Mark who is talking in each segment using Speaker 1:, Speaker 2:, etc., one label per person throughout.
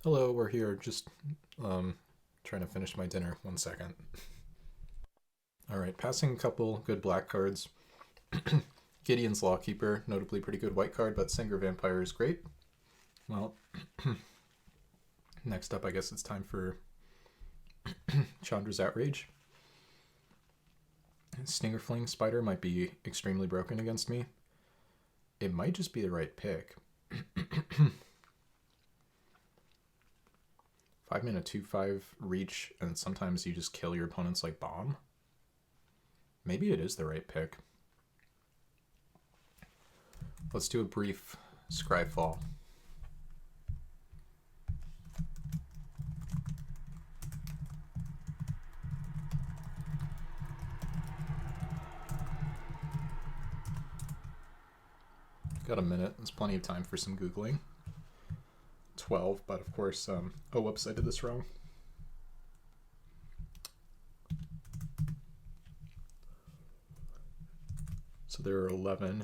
Speaker 1: Hello, we're here. Just trying to finish my dinner. 1 second. All right, passing a couple good black cards. Gideon's Lawkeeper, notably pretty good white card, but Singer Vampire is great. Well, next up, I guess it's time for Chandra's Outrage. Stinger Fling Spider might be extremely broken against me. It might just be the right pick. 5-mana 2/5 reach, and sometimes you just kill your opponents like bomb. Maybe it is the right pick. Let's do a brief Scryfall. Got a minute. There's plenty of time for some Googling. 12, but of course, oh, whoops, I did this wrong. So there are 11.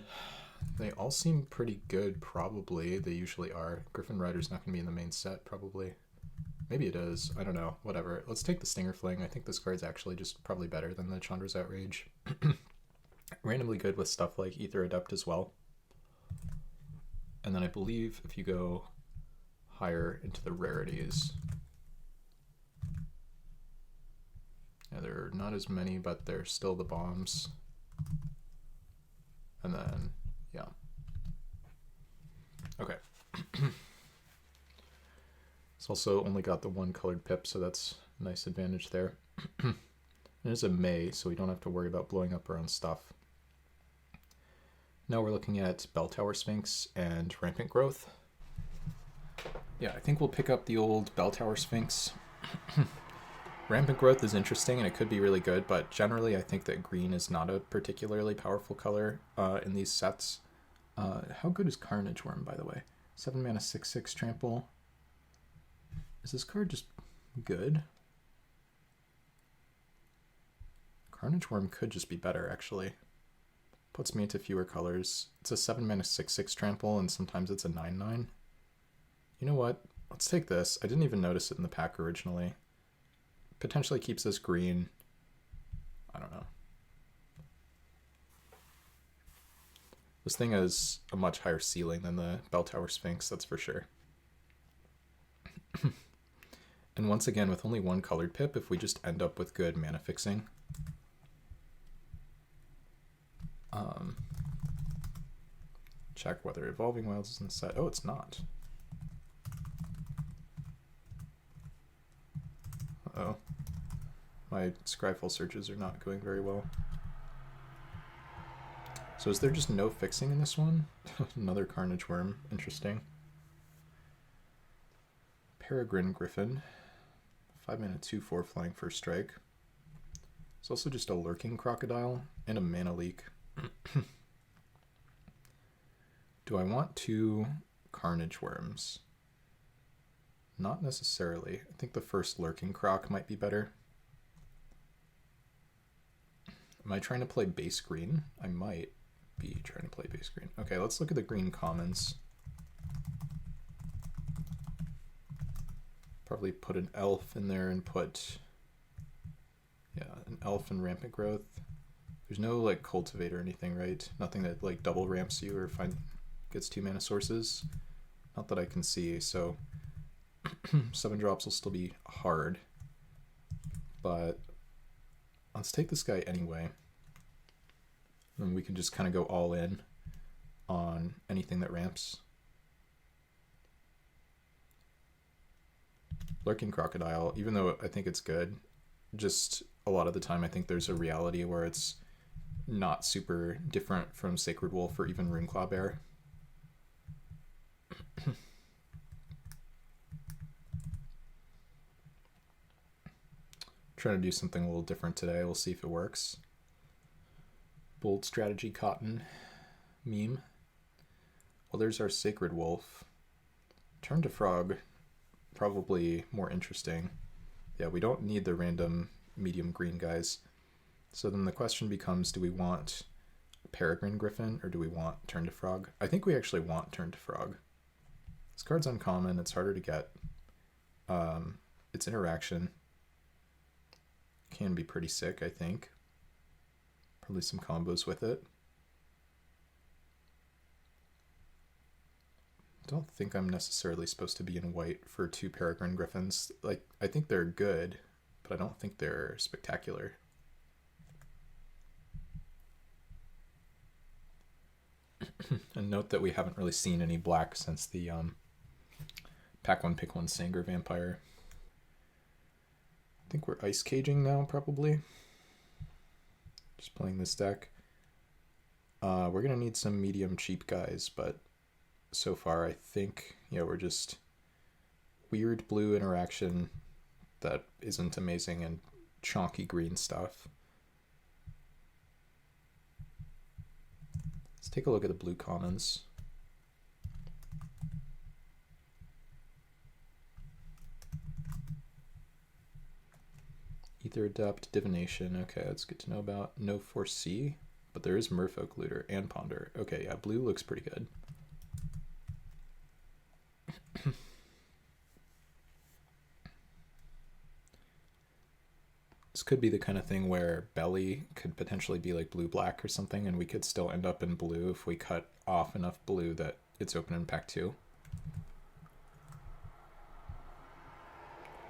Speaker 1: They all seem pretty good, probably. They usually are. Griffin Rider's not going to be in the main set, probably. Maybe it is. I don't know. Whatever. Let's take the Stinger Fling. I think this card's actually just probably better than the Chandra's Outrage. Randomly good with stuff like Ether Adept as well. And then I believe if you go higher into the rarities, yeah, there are not as many, but there's still the bombs. And then, yeah. Okay. It's also only got the one colored pip, so that's a nice advantage there. It is a May, so we don't have to worry about blowing up our own stuff. Now we're looking at Bell Tower Sphinx and Rampant Growth. Yeah, I think we'll pick up the old Bell Tower Sphinx. Rampant Growth is interesting and it could be really good, but generally I think that green is not a particularly powerful color in these sets. How good is Carnage Worm, by the way? 7 mana 6/6 trample. Is this card just good? Carnage Worm could just be better, actually. Puts me into fewer colors. It's a 7 mana 6/6 trample, and sometimes it's a 9/9. You know what? Let's take this. I didn't even notice it in the pack originally. Potentially keeps us green. I don't know. This thing has a much higher ceiling than the Bell Tower Sphinx, that's for sure. And once again, with only one colored pip, if we just end up with good mana fixing. Check whether Evolving Wilds is in the set. Oh, it's not. Uh-oh. My Scryfall searches are not going very well. So is there just no fixing in this one? Another Carnage Worm. Interesting. Peregrine Griffin. 5 mana 2/4 flying first strike. It's also just a Lurking Crocodile and a mana leak. Do I want 2 Carnage Worms? Not necessarily. I think the first Lurking Croc might be better. Am I trying to play base green? I might be trying to play base green. Okay, let's look at the green commons. Probably put an elf in there and put, yeah, an elf and Rampant Growth. There's no like cultivate or anything, right? Nothing that like double ramps you or gets 2 mana sources. Not that I can see, so 7 drops will still be hard. But let's take this guy anyway. And we can just kind of go all in on anything that ramps. Lurking Crocodile, even though I think it's good, just a lot of the time I think there's a reality where it's not super different from Sacred Wolf or even Runeclaw Bear. Trying to do something a little different today. We'll see if it works. Bold Strategy Cotton meme. Well, there's our Sacred Wolf. Turn to Frog, probably more interesting. Yeah, we don't need the random medium green guys. So then the question becomes, do we want Peregrine Griffin or do we want Turn to Frog? I think we actually want Turn to Frog. This card's uncommon, it's harder to get. Its interaction can be pretty sick, I think. Probably some combos with it. Don't think I'm necessarily supposed to be in white for 2 Peregrine Griffins. Like, I think they're good, but I don't think they're spectacular. And note that we haven't really seen any black since the Pack 1 Pick 1 Sanger Vampire. I think we're ice caging now, probably. Just playing this deck. We're going to need some medium cheap guys, but so far I think, yeah, we're just weird blue interaction that isn't amazing and chonky green stuff. Let's take a look at the blue commons. Ether Adept, Divination. Okay, that's good to know about. No Foresee, but there is Merfolk Looter and Ponder. Okay, yeah, blue looks pretty good. This could be the kind of thing where Belly could potentially be like blue-black or something, and we could still end up in blue if we cut off enough blue that it's open in pack 2.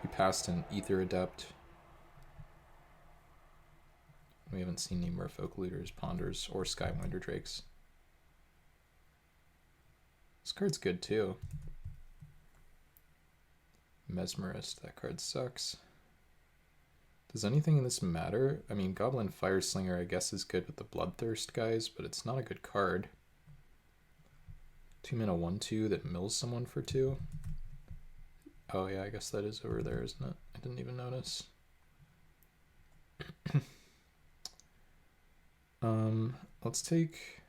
Speaker 1: We passed an Ether Adept. We haven't seen any Merfolk Looters, Ponders, or Skywinder Drakes. This card's good too. Mesmerist, that card sucks. Does anything in this matter? I mean, Goblin Fireslinger, I guess, is good with the Bloodthirst guys, but it's not a good card. 2 mana 1/2 that mills someone for 2. Oh yeah, I guess that is over there, isn't it? I didn't even notice. Let's take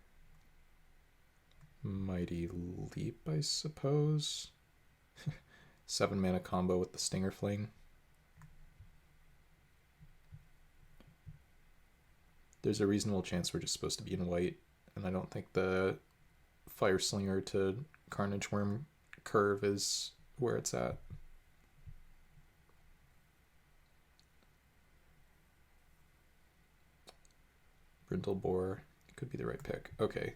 Speaker 1: Mighty Leap, I suppose. 7 mana combo with the Stinger Fling. There's a reasonable chance we're just supposed to be in white, and I don't think the Fire Slinger to Carnage Worm curve is where it's at. Brindle Boar could be the right pick. Okay.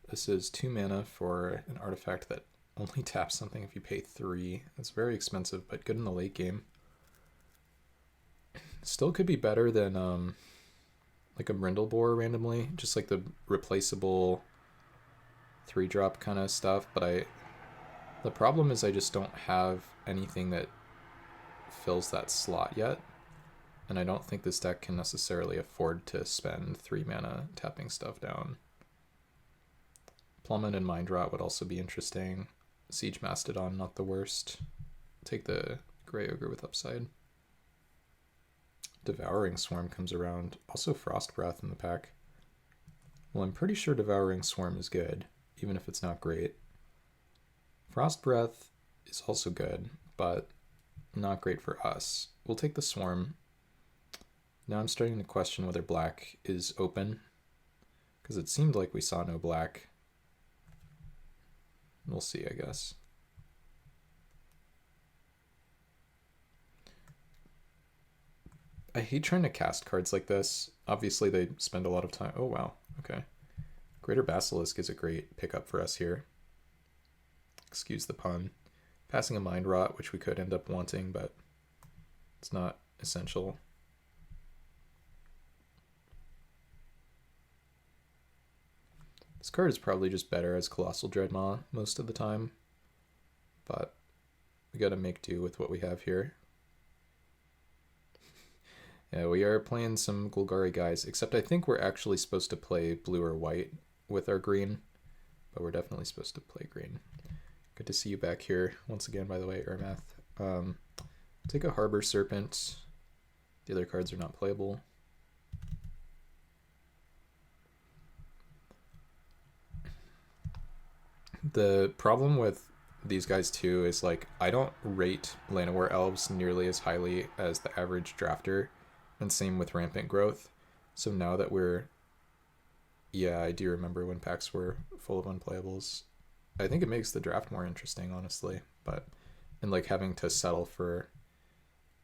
Speaker 1: This is 2 mana for an artifact that only taps something if you pay 3. It's very expensive, but good in the late game. Still could be better than like a Brindle Boar randomly, just like the replaceable 3-drop kind of stuff, but the problem is I just don't have anything that fills that slot yet, and I don't think this deck can necessarily afford to spend 3 mana tapping stuff down. Plummet and Mind Rot would also be interesting. Siege Mastodon, not the worst. Take the Grey Ogre with upside. Devouring Swarm comes around. Also Frost Breath in the pack. Well, I'm pretty sure Devouring Swarm is good, even if it's not great. Frost Breath is also good, but not great for us. We'll take the Swarm. Now I'm starting to question whether black is open, because it seemed like we saw no black. We'll see, I guess. I hate trying to cast cards like this. Obviously, they spend a lot of time. Oh, wow. Okay. Greater Basilisk is a great pickup for us here. Excuse the pun. Passing a Mind Rot, which we could end up wanting, but it's not essential. This card is probably just better as Colossal Dreadmaw most of the time, but we gotta make do with what we have here. Yeah, we are playing some Golgari guys, except I think we're actually supposed to play blue or white with our green, but we're definitely supposed to play green. Good to see you back here once again, by the way, Ermath. Take a Harbor Serpent. The other cards are not playable. The problem with these guys too is, like, I don't rate Llanowar Elves nearly as highly as the average drafter, and same with Rampant Growth. So now that we're... Yeah, I do remember when packs were full of unplayables. I think it makes the draft more interesting, honestly. But and like having to settle for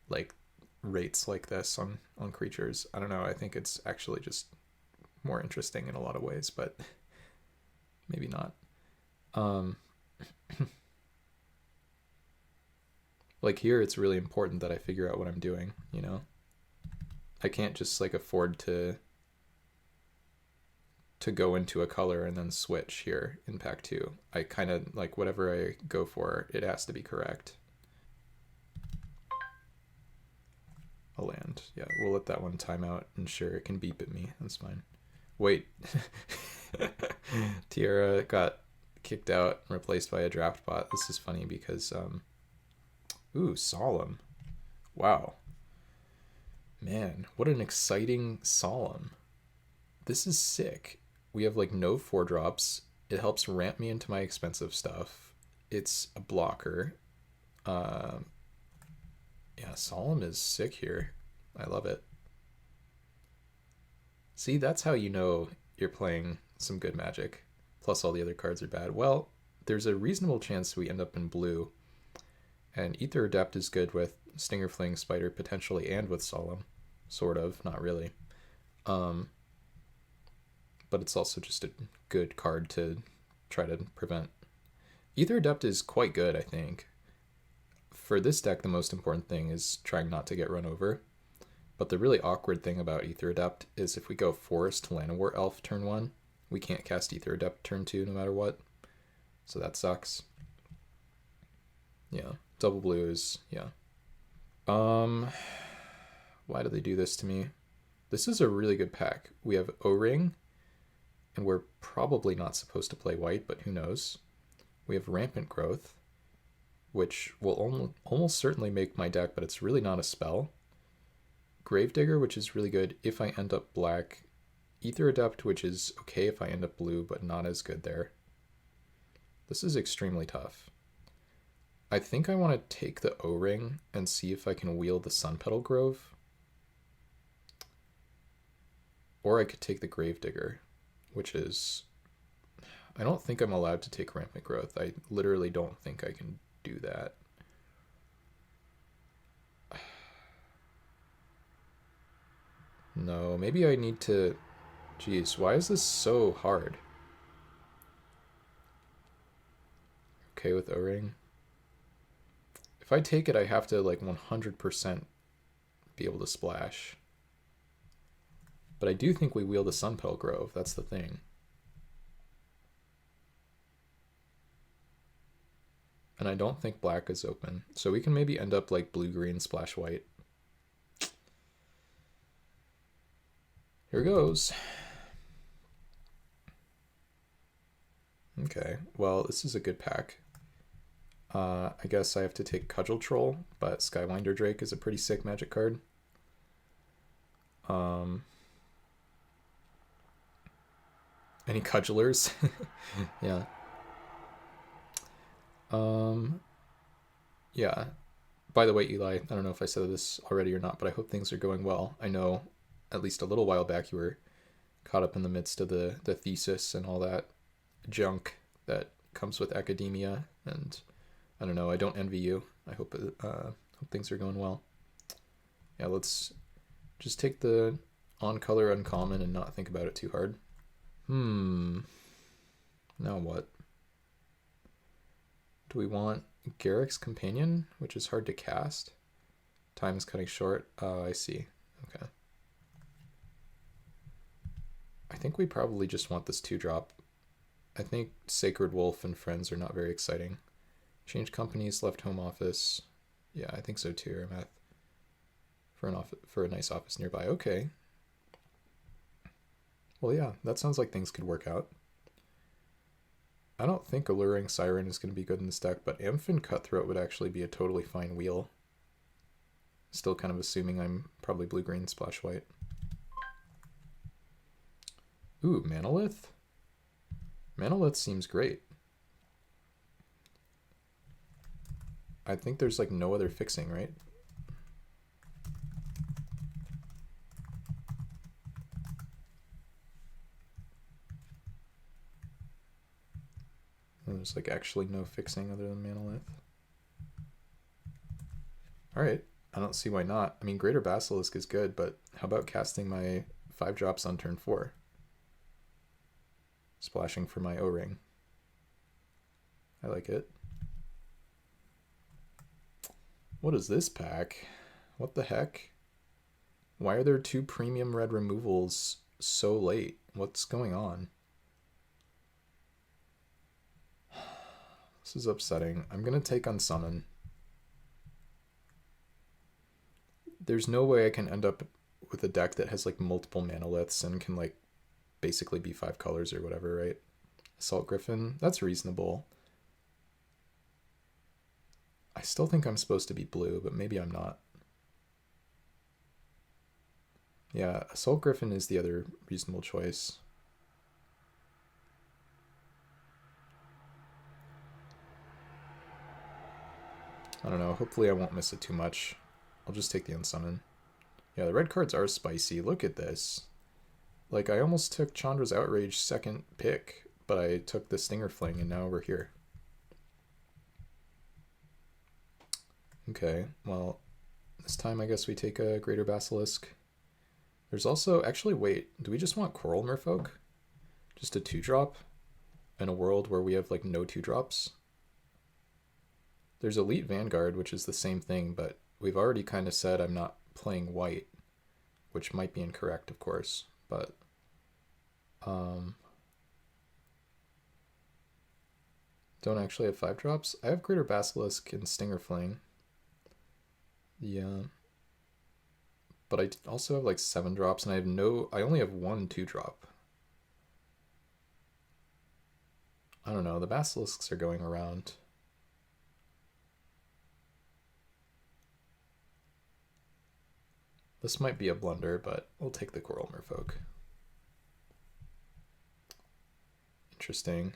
Speaker 1: like rates like this on creatures. I don't know. I think it's actually just more interesting in a lot of ways, but maybe not. Like here, it's really important that I figure out what I'm doing, you know? I can't just like afford to go into a color and then switch here in pack 2. I kind of like whatever I go for, it has to be correct. A land. Yeah, we'll let that one time out, and sure, it can beep at me. That's fine. Wait. Tiara got kicked out and replaced by a draft bot. This is funny because ooh, Solemn. Wow. Man, what an exciting Solemn. This is sick. We have like no 4-drops. It helps ramp me into my expensive stuff. It's a blocker. Yeah, Solemn is sick here. I love it. See, that's how you know you're playing some good Magic. Plus all the other cards are bad. Well, there's a reasonable chance we end up in blue. And Ether Adept is good with Stinger Fling Spider potentially, and with Solemn. Sort of, not really. But it's also just a good card to try to prevent. Ether Adept is quite good, I think. For this deck, the most important thing is trying not to get run over. But the really awkward thing about Ether Adept is if we go Forest Llanowar Elf turn 1, we can't cast Ether Adept turn 2 no matter what. So that sucks. Yeah, double blue is, yeah. Why do they do this to me? This is a really good pack. We have O-Ring, and we're probably not supposed to play white, but who knows. We have Rampant Growth, which will almost certainly make my deck, but it's really not a spell. Gravedigger, which is really good if I end up black. Ether Adept, which is okay if I end up blue, but not as good there. This is extremely tough. I think I want to take the O-Ring and see if I can wield the Sunpetal Grove. Or I could take the Gravedigger, which is... I don't think I'm allowed to take Rampant Growth. I literally don't think I can do that. No, maybe I need to... Jeez, why is this so hard? Okay with O-Ring. If I take it, I have to like 100% be able to splash. But I do think we wield a Sunpetal Grove, that's the thing. And I don't think black is open. So we can maybe end up like blue-green, splash white. Here goes. Okay, well, this is a good pack. I guess I have to take Cudgel Troll, but Skywinder Drake is a pretty sick Magic card. Any Cudgelers? Yeah. Yeah. By the way, Eli, I don't know if I said this already or not, but I hope things are going well. I know at least a little while back you were caught up in the midst of the thesis and all that junk that comes with academia, and I don't know, I don't envy you. I hope things are going well. Yeah, let's just take the on-color uncommon and not think about it too hard. Now what? Do we want Garrick's Companion, which is hard to cast? Time is cutting short. Oh, I see. Okay. I think we probably just want this 2-drop. I think Sacred Wolf and Friends are not very exciting. Change companies, left home office. Yeah, I think so too, Ermath. For a nice office nearby. Okay. Well, yeah, that sounds like things could work out. I don't think Alluring Siren is going to be good in this deck, but Amphin Cutthroat would actually be a totally fine wheel. Still kind of assuming I'm probably blue-green, splash white. Ooh, Manolith? Manolith seems great. I think there's like no other fixing, right? There's like actually no fixing other than Manolith. Alright, I don't see why not. I mean, Greater Basilisk is good, but how about casting my 5 drops on turn 4? Splashing for my O-ring. I like it. What is this pack? What the heck? Why are there 2 premium red removals so late? What's going on? This is upsetting. I'm gonna take Unsummon. There's no way I can end up with a deck that has like multiple manoliths and can like basically be 5 colors or whatever, right? Assault Griffin, that's reasonable. I still think I'm supposed to be blue, but maybe I'm not. Yeah, Assault Griffin is the other reasonable choice. I don't know, hopefully I won't miss it too much. I'll just take the Unsummon. Yeah, the red cards are spicy. Look at this. Like, I almost took Chandra's Outrage second pick, but I took the Stinger Fling, and now we're here. Okay, well, this time I guess we take a Greater Basilisk. There's also, actually, wait, do we just want Coral Merfolk? Just a 2-drop in a world where we have, like, no 2-drops? There's Elite Vanguard, which is the same thing, but we've already kind of said I'm not playing white, which might be incorrect, of course, but don't actually have 5-drops. I have Greater Basilisk and Stinger Fling. Yeah. But I also have like 7 drops, and I only have 1 2-drop. I don't know, the Basilisks are going around. This might be a blunder, but we'll take the Coral Merfolk. Interesting.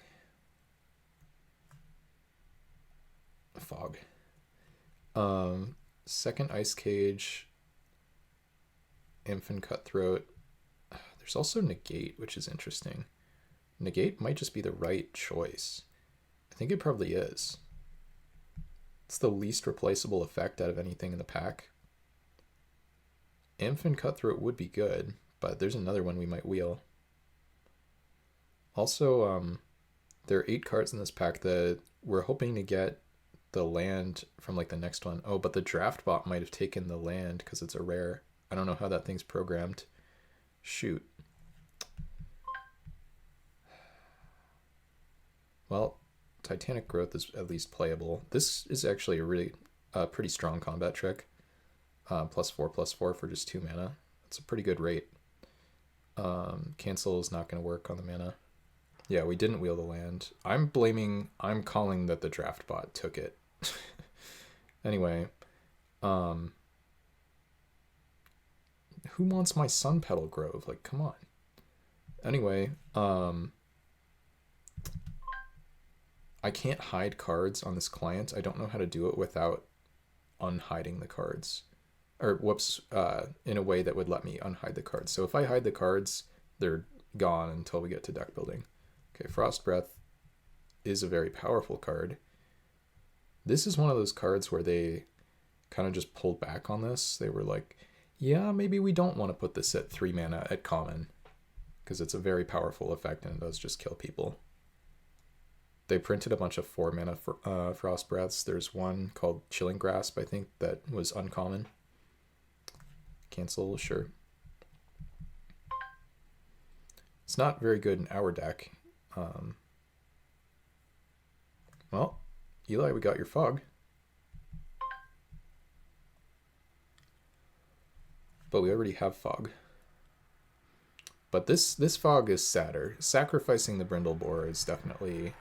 Speaker 1: Fog. Second Ice Cage. Infant Cutthroat. There's also Negate, which is interesting. Negate might just be the right choice. I think it probably is. It's the least replaceable effect out of anything in the pack. Infant Cutthroat would be good, but there's another one we might wheel. Also, there are 8 cards in this pack that we're hoping to get the land from like the next one. Oh, but the draft bot might have taken the land because it's a rare. I don't know how that thing's programmed. Shoot. Well, Titanic Growth is at least playable. This is actually a really pretty strong combat trick. +4/+4 for just 2 mana. That's a pretty good rate. Cancel is not going to work on the mana. Yeah, we didn't wheel the land. I'm calling that the draft bot took it. Anyway, who wants my Sun Petal Grove? Like, come on. Anyway, I can't hide cards on this client. I don't know how to do it without unhiding the cards. Or, whoops, in a way that would let me unhide the cards. So if I hide the cards, they're gone until we get to deck building. Okay, Frost Breath is a very powerful card. This is one of those cards where they kind of just pulled back on this. They were like, yeah, maybe we don't want to put this at 3 mana at common, because it's a very powerful effect and it does just kill people. They printed a bunch of 4 mana Frost Breaths. There's one called Chilling Grasp, I think, that was uncommon. Cancel, sure. It's not very good in our deck. Well, Eli, we got your Fog. But we already have Fog. But this Fog is sadder. Sacrificing the Brindle Boar is definitely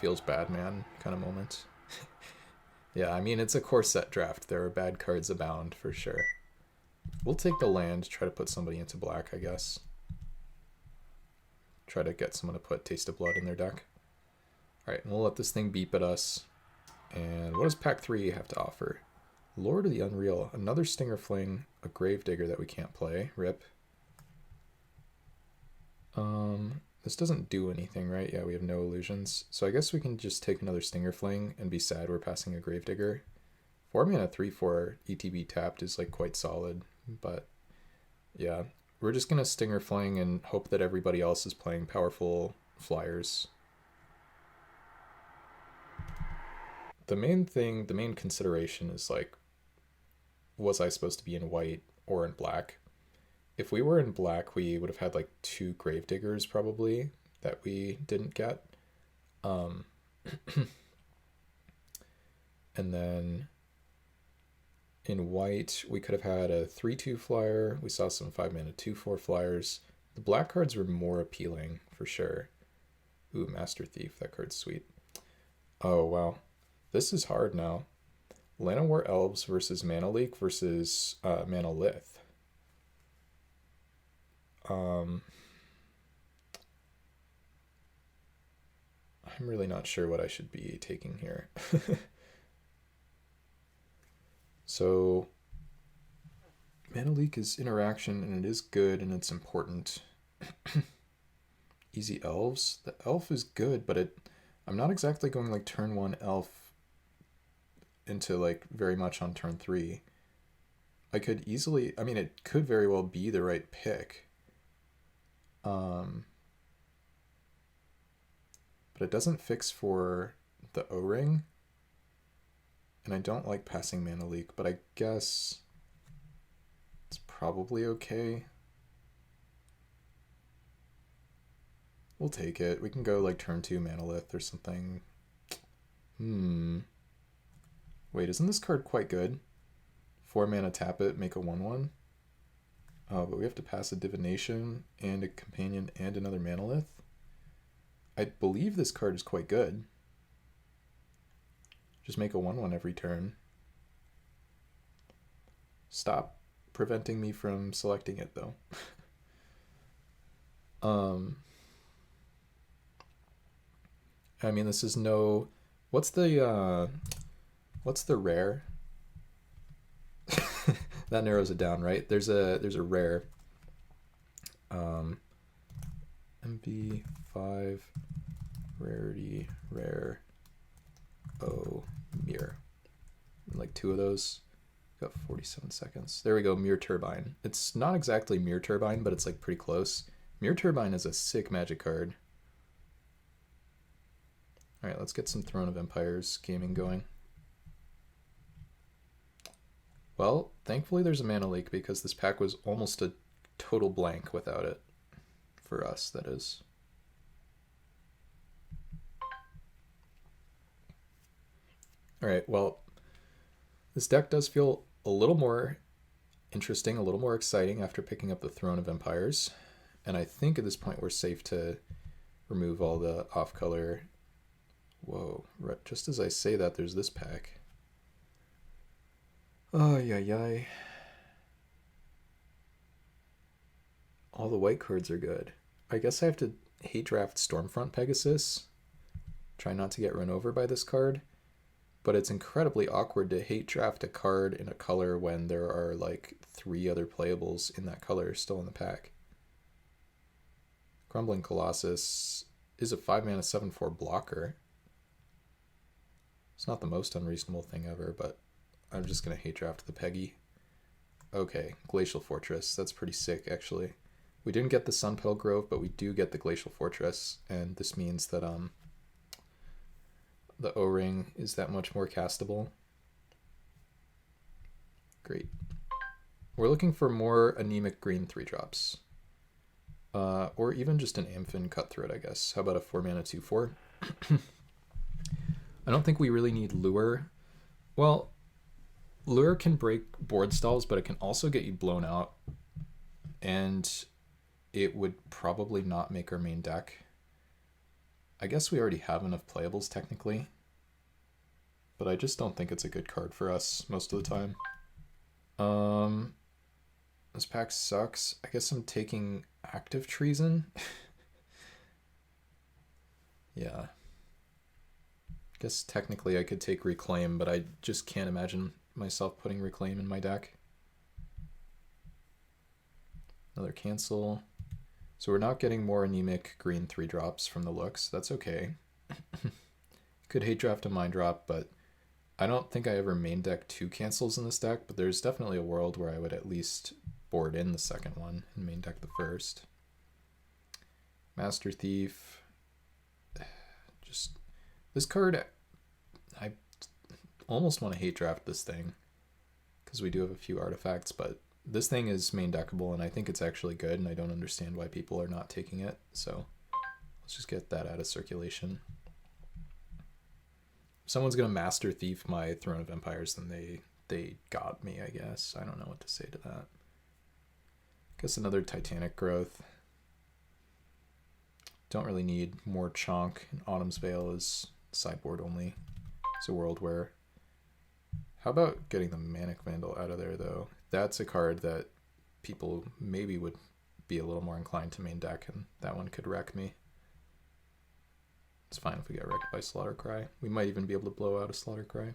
Speaker 1: feels bad man kind of moment. Yeah, I mean, it's a core set draft. There are bad cards abound for sure. We'll take the land, try to put somebody into black, I guess. Try to get someone to put Taste of Blood in their deck. Alright, we'll let this thing beep at us. And what does pack 3 have to offer? Lord of the Unreal, another Stinger Fling, a Gravedigger that we can't play. Rip. This doesn't do anything, right? Yeah, we have no illusions. So I guess we can just take another Stinger Fling and be sad we're passing a Gravedigger. 4 mana 3/4 ETB tapped is like quite solid, but yeah, we're just gonna Stinger Fling and hope that everybody else is playing powerful flyers. The main consideration is like, was I supposed to be in white or in black? If we were in black, we would have had like 2 Gravediggers probably that we didn't get. And then in white, we could have had a 3/2 flyer. We saw some 5 mana 2/4 flyers. The black cards were more appealing for sure. Ooh, Master Thief, that card's sweet. Oh, wow. This is hard now. Llanowar Elves versus Mana Leak versus Mana Lith. I'm really not sure what I should be taking here. So, Mana Leak is interaction, and it is good, and it's important. Easy Elves. The Elf is good, but I'm not exactly going like turn 1 Elf into like very much on turn 3. I could easily, I mean, it could very well be the right pick. But it doesn't fix for the O-Ring. And I don't like passing Mana Leak, but I guess it's probably okay. We'll take it. We can go like turn 2 Manalith or something. Wait, isn't this card quite good? 4 mana tap it, make a 1/1. Oh, but we have to pass a Divination and a Companion and another Manalith. I believe this card is quite good. Just make a 1/1 every turn. Stop preventing me from selecting it though. I mean, this is no. What's the rare? That narrows it down, right? There's a rare. MV5 rarity rare. Oh, mirror. Like 2 of those. Got 47 seconds. There we go. Mirror Turbine. It's not exactly Mirror Turbine, but it's like pretty close. Mirror Turbine is a sick magic card. All right, let's get some Throne of Empires gaming going. Well, thankfully there's a Mana Leak because this pack was almost a total blank without it. For us, that is. All right, well, this deck does feel a little more interesting, a little more exciting after picking up the Throne of Empires. And I think at this point we're safe to remove all the off-color. Whoa, right, just as I say that, there's this pack. Oh, yeah. All the white cards are good. I guess I have to hate draft Stormfront Pegasus. Try not to get run over by this card. But it's incredibly awkward to hate draft a card in a color when there are like 3 other playables in that color still in the pack. Crumbling Colossus is a 5 mana 7/4 blocker. It's not the most unreasonable thing ever, but I'm just going to hate draft the Peggy. Okay, Glacial Fortress. That's pretty sick, actually. We didn't get the Sunpetal Grove, but we do get the Glacial Fortress, and this means that the O-Ring is that much more castable. Great. We're looking for more anemic green 3-drops. Or even just an Amphin Cutthroat, I guess. How about a 4 mana 2/4? I don't think we really need Lure. Well, Lure can break board stalls, but it can also get you blown out. And it would probably not make our main deck. I guess we already have enough playables technically. But I just don't think it's a good card for us most of the time. This pack sucks. I guess I'm taking Active Treason. Yeah. I guess technically I could take Reclaim, but I just can't imagine myself putting Reclaim in my deck. Another cancel. So we're not getting more anemic green 3-drops from the looks. That's okay. Could hate draft a Mind Drop, but I don't think I ever main deck 2 cancels in this deck, but there's definitely a world where I would at least board in the second one and main deck the first. Master Thief. Just this card, I almost want to hate draft this thing because we do have a few artifacts, but this thing is main deckable and I think it's actually good, and I don't understand why people are not taking it. So let's just get that out of circulation. If someone's gonna Master Thief my Throne of Empires, then they got me, I guess. I don't know what to say to that. Guess another Titanic Growth. Don't really need more Chonk. Autumn's Veil is sideboard only. It's a world where... How about getting the Manic Vandal out of there, though? That's a card that people maybe would be a little more inclined to main deck, and that one could wreck me. It's fine if we get wrecked by Slaughter Cry. We might even be able to blow out a Slaughter Cry.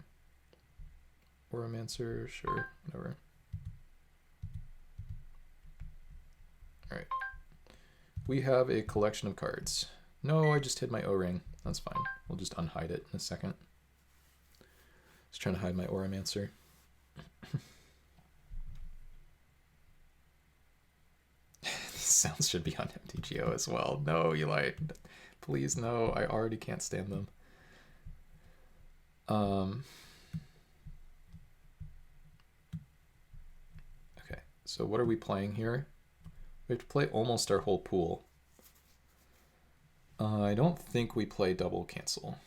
Speaker 1: Oromancer, sure, whatever. Alright. We have a collection of cards. No, I just hid my O-ring. That's fine. We'll just unhide it in a second. Just trying to hide my Oromancer. Sounds should be on MTGO as well. No, Eli. Please, no. I already can't stand them. Okay, so what are we playing here? We have to play almost our whole pool. I don't think we play double cancel.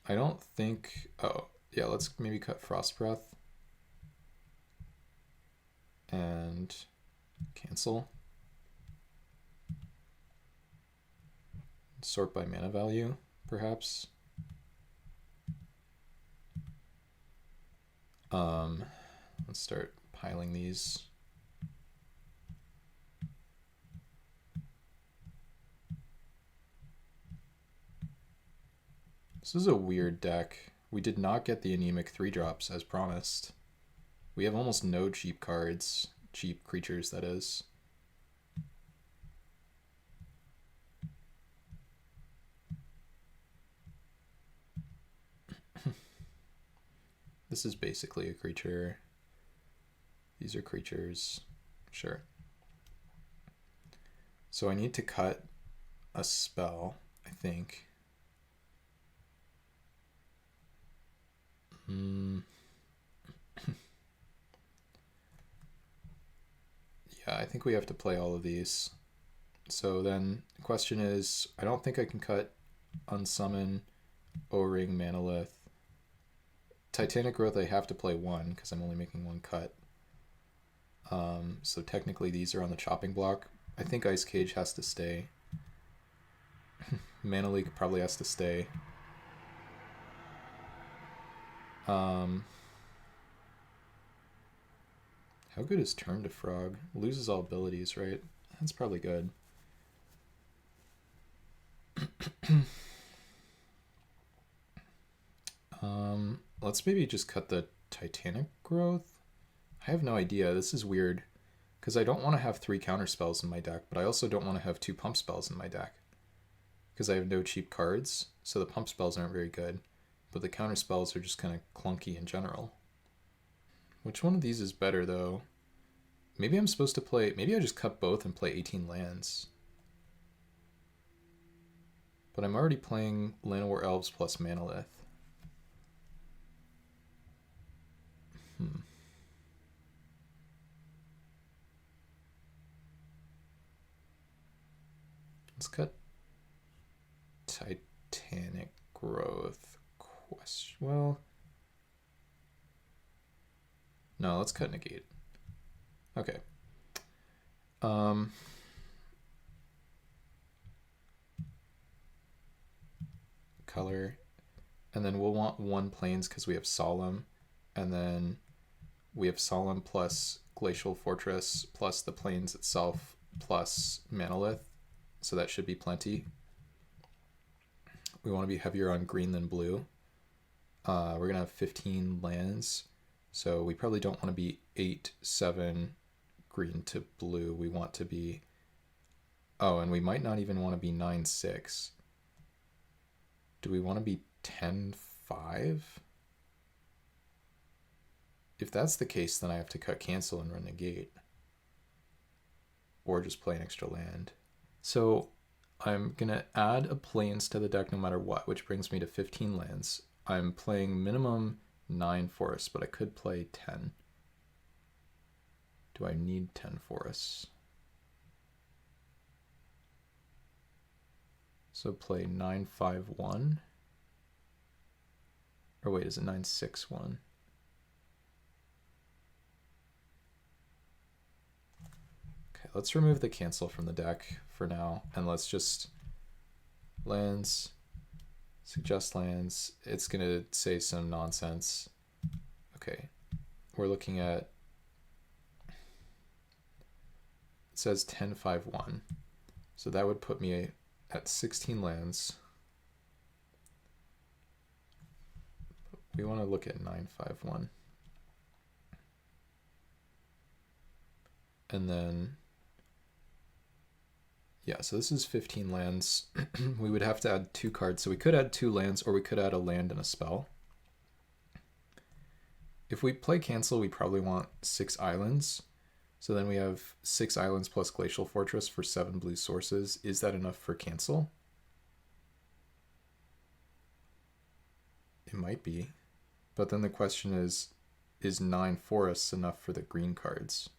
Speaker 1: I don't think... Oh, yeah, let's maybe cut Frost Breath. And cancel. Sort by mana value, perhaps. Let's start piling these. This is a weird deck. We did not get the anemic 3-drops as promised. We have almost no cheap cards. Cheap creatures, that is. This is basically a creature. These are creatures. Sure. So I need to cut a spell, I think. Yeah, I think we have to play all of these. So then the question is, I don't think I can cut Unsummon, O-Ring, Manalith. Titanic Growth I have to play one because I'm only making one cut. So technically these are on the chopping block. I think Ice Cage has to stay. Mana Leak probably has to stay. How good is Turn to Frog? Loses all abilities, right? That's probably good. Let's maybe just cut the Titanic Growth. I have no idea. This is weird because I don't want to have 3 counter spells in my deck, but I also don't want to have 2 pump spells in my deck because I have no cheap cards, so the pump spells aren't very good, but the counter spells are just kind of clunky in general. Which one of these is better, though? Maybe I'm supposed to play... Maybe I just cut both and play 18 lands. But I'm already playing Llanowar Elves plus Manalith. Let's cut Titanic Growth. Well... No, let's cut Negate. Okay. Color. And then we'll want 1 Plains because we have Solemn. And then we have Solemn plus Glacial Fortress plus the Plains itself plus Manalith. So that should be plenty. We want to be heavier on green than blue. We're going to have 15 lands. So we probably don't want to be 8-7 green to blue. We want to be... Oh, and we might not even want to be 9-6. Do we want to be 10-5? if that's the case, then I have to cut cancel and run negate. Or just play an extra land. So I'm going to add a plains to the deck no matter what, which brings me to 15 lands. I'm playing minimum 9 forests, but I could play 10. Do I need 10 forests? So play 9-5-1. Or wait, is it 9-6-1? Okay, let's remove the cancel from the deck for now, and let's just lands, suggest lands. It's gonna say some nonsense. Okay, we're looking at, it says 10-5-1. So that would put me at 16 lands. We want to look at 9-5-1. And then, yeah, so this is 15 lands. We would have to add 2 cards. So we could add 2 lands, or we could add a land and a spell. If we play cancel, we probably want 6 islands. So then we have 6 islands plus Glacial Fortress for 7 blue sources. Is that enough for cancel? It might be. But then the question is 9 forests enough for the green cards?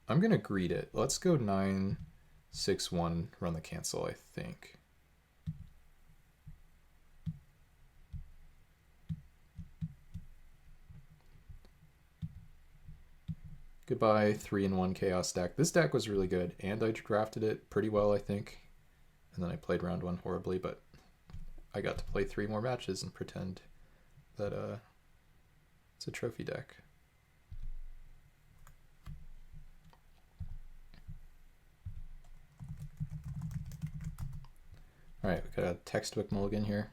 Speaker 1: I'm going to greed it. Let's go 9-6-1, run the cancel, I think. Goodbye, 3-in-1 Chaos deck. This deck was really good, and I drafted it pretty well, I think. And then I played round 1 horribly, but I got to play 3 more matches and pretend that it's a trophy deck. Alright, we got a textbook mulligan here.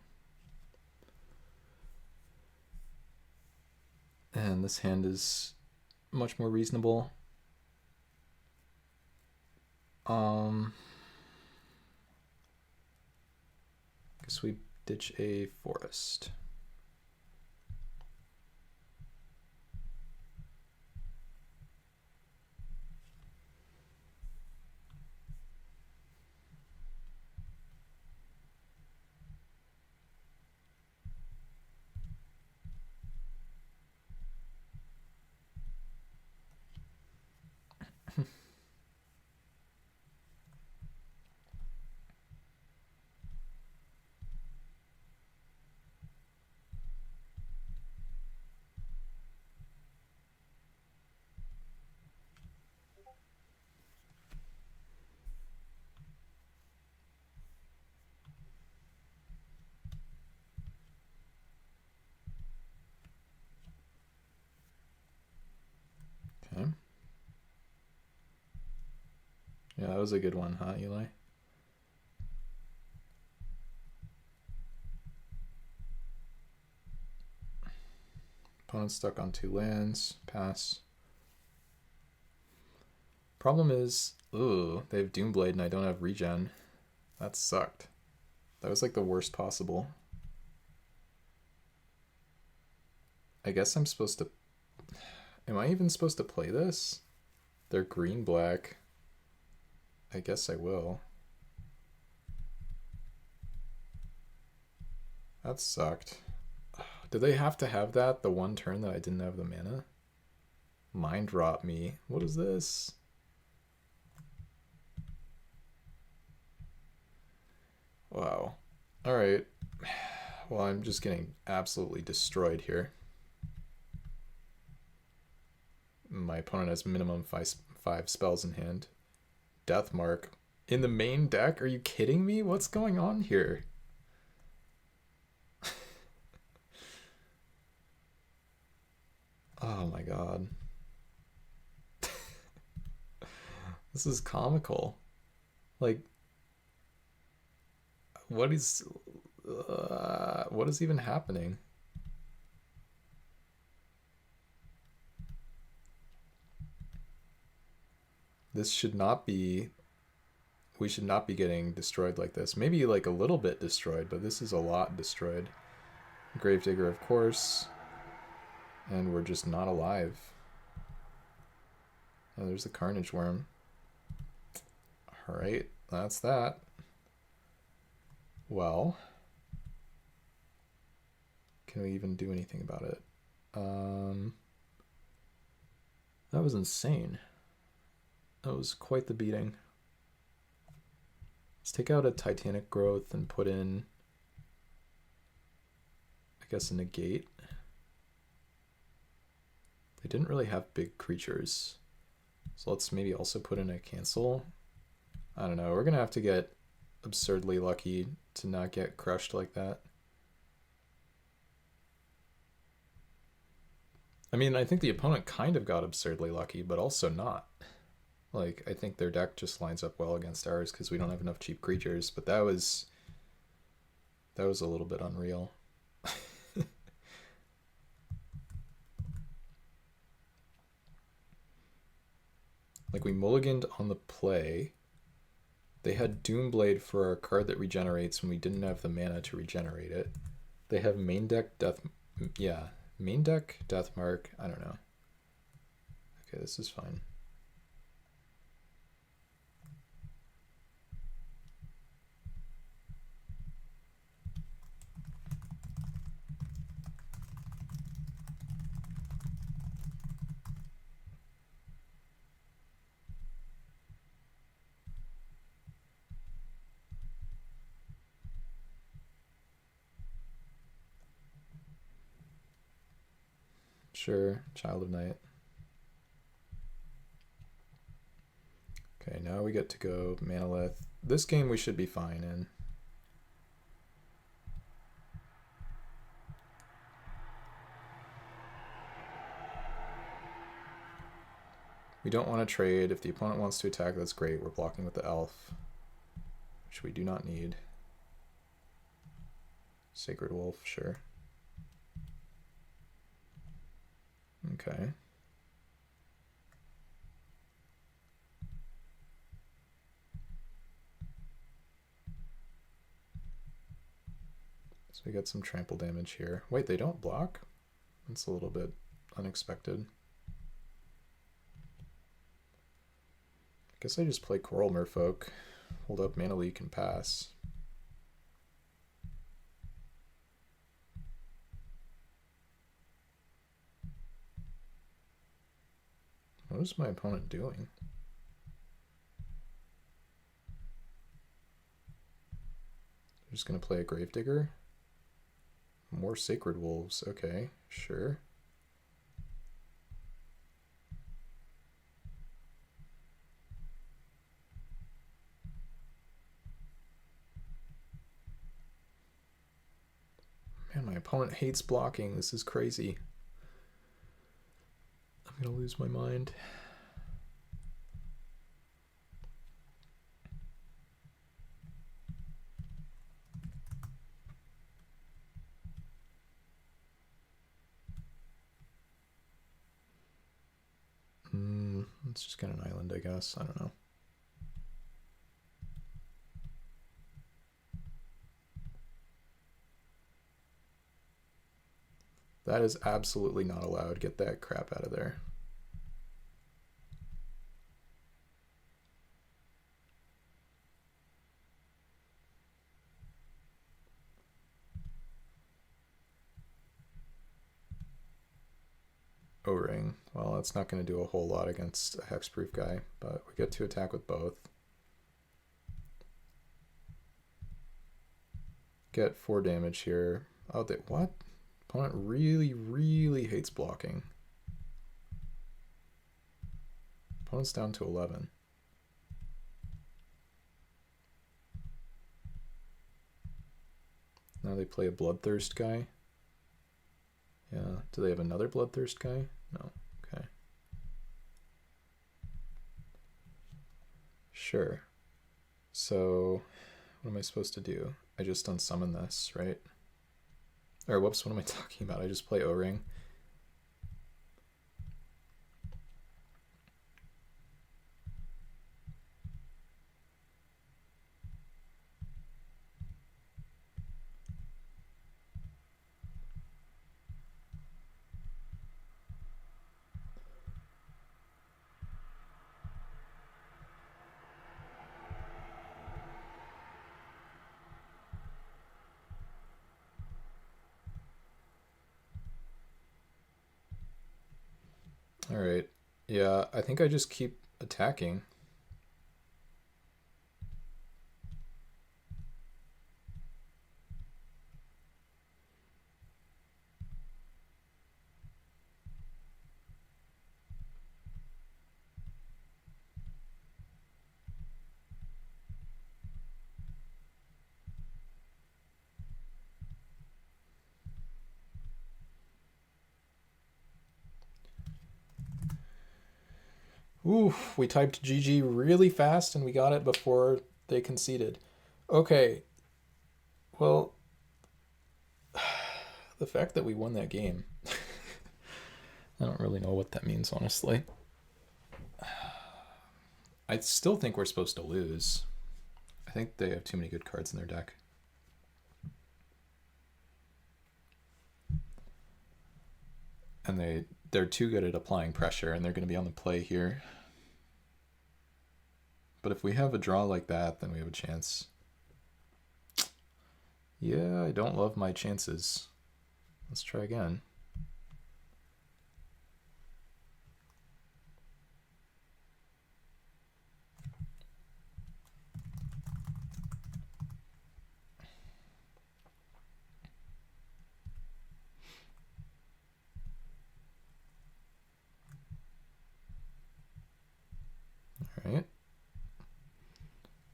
Speaker 1: And this hand is much more reasonable. Guess we ditch a forest. Okay. Yeah, that was a good one, huh, Eli? Opponent's stuck on 2 lands. Pass. Problem is, ooh, they have Doomblade and I don't have regen. That sucked. That was like the worst possible. I guess I'm supposed to... Am I even supposed to play this? They're green-black. I guess I will. That sucked. Did they have to have that the one turn that I didn't have the mana? Mind drop me. What is this? Wow. Alright. Well, I'm just getting absolutely destroyed here. My opponent has minimum 5 spells in hand. Death Mark. In the main deck? Are you kidding me? What's going on here? Oh my god. This is comical. Like, what is even happening? This should not be, we should not be getting destroyed like this. Maybe like a little bit destroyed, but this is a lot destroyed. Gravedigger, of course. And we're just not alive. Oh, there's the Carnage Worm. Alright, that's that. Well, can we even do anything about it? That was insane. That was quite the beating. Let's take out a Titanic Growth and put in, I guess, a negate. They didn't really have big creatures. So let's maybe also put in a cancel. I don't know. We're going to have to get absurdly lucky to not get crushed like that. I mean, I think the opponent kind of got absurdly lucky, but also not. Like, I think their deck just lines up well against ours because we don't have enough cheap creatures, but that was a little bit unreal. Like, we mulliganed on the play. They had Doomblade for our card that regenerates when we didn't have the mana to regenerate it. They have main deck Death... Yeah, main deck Deathmark. I don't know. Okay, this is fine. Sure, Child of Night. Okay, now we get to go Manalith. This game we should be fine in. We don't want to trade. If the opponent wants to attack, that's great. We're blocking with the elf, which we do not need. Sacred Wolf, sure. Okay. So we get some trample damage here. Wait, they don't block? That's a little bit unexpected. I guess I just play Coral Merfolk, hold up Mana Leak, and pass. What is my opponent doing? They're just going to play a Gravedigger? More Sacred Wolves. Okay, sure. Man, my opponent hates blocking. This is crazy. I'm going to lose my mind. Let's just get an island, I guess. I don't know. That is absolutely not allowed. Get that crap out of there. O-ring. Well, that's not going to do a whole lot against a hexproof guy, but we get to attack with both. Get 4 damage here. Oh, what? Opponent really, really hates blocking. Opponent's down to 11. Now they play a Bloodthirst guy. Yeah. Do they have another Bloodthirst guy? No. Okay. Sure. So, what am I supposed to do? I just unsummon this, right? Or whoops, what am I talking about? I just play O-ring. All right. Yeah, I think I just keep attacking. Ooh, we typed GG really fast and we got it before they conceded. Okay. Well, the fact that we won that game, I don't really know what that means, honestly. I still think we're supposed to lose. I think they have too many good cards in their deck. And they're too good at applying pressure, and they're going to be on the play here. But if we have a draw like that, then we have a chance. Yeah, I don't love my chances. Let's try again. All right.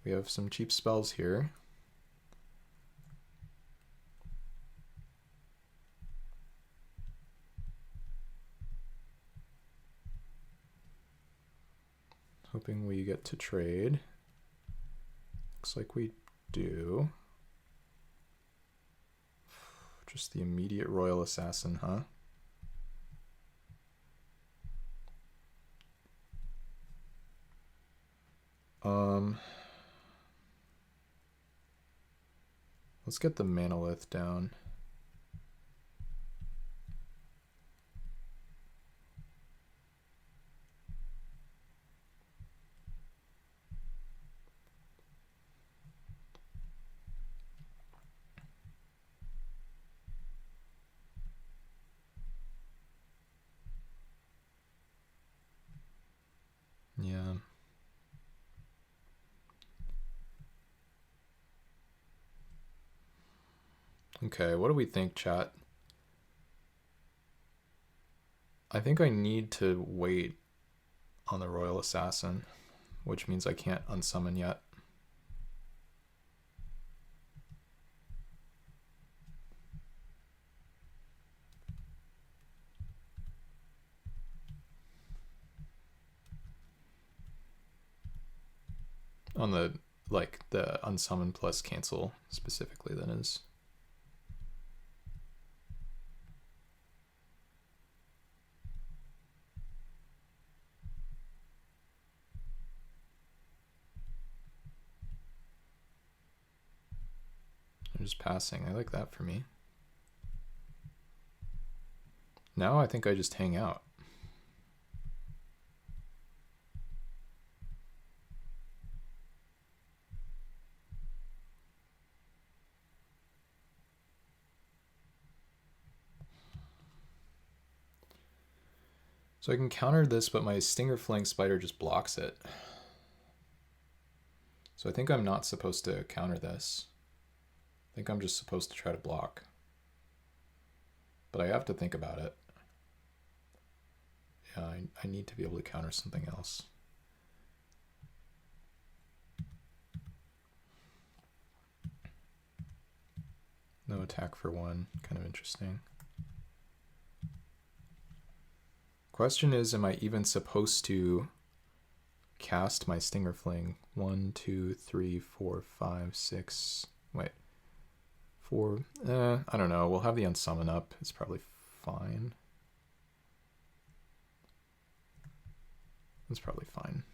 Speaker 1: We have some cheap spells here. Hoping we get to trade. Looks like we do. Just the immediate Royal Assassin, huh? Let's get the Manolith down. Yeah. Okay, what do we think, chat? I think I need to wait on the Royal Assassin, which means I can't unsummon yet. On the, like, the unsummon plus cancel specifically, that is. I'm just passing. I like that for me. Now I think I just hang out. So I can counter this, but my Stinger Flaying Spider just blocks it. So I think I'm not supposed to counter this. I think I'm just supposed to try to block. But I have to think about it. Yeah, I need to be able to counter something else. No attack for one, kind of interesting. Question is, am I even supposed to cast my Stinger Fling? 1, 2, 3, 4, 5, 6. Wait. 4. I don't know. We'll have the unsummon up. It's probably fine. That's probably fine.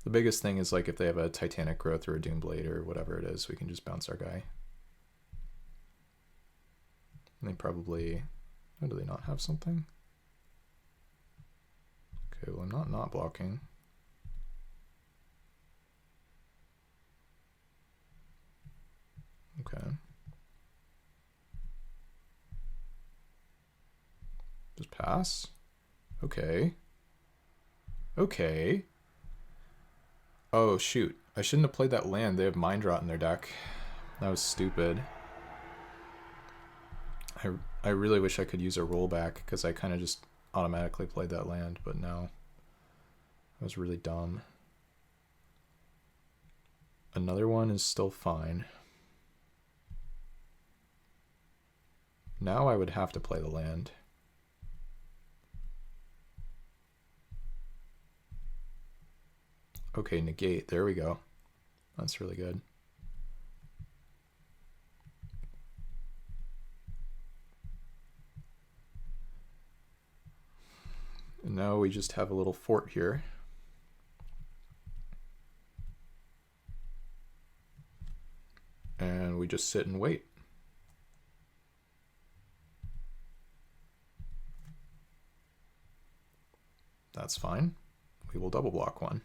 Speaker 1: The biggest thing is, like, if they have a Titanic Growth or a Doomblade or whatever it is, we can just bounce our guy. And they probably... Oh, do they not have something? Okay, well, I'm not blocking. Okay. Pass? Okay. Okay. Oh, shoot. I shouldn't have played that land. They have Mind Rot in their deck. That was stupid. I really wish I could use a rollback, because I kind of just automatically played that land, but no. That was really dumb. Another one is still fine. Now I would have to play the land. Okay, negate. There we go. That's really good. And now we just have a little fort here. And we just sit and wait. That's fine. We will double block one.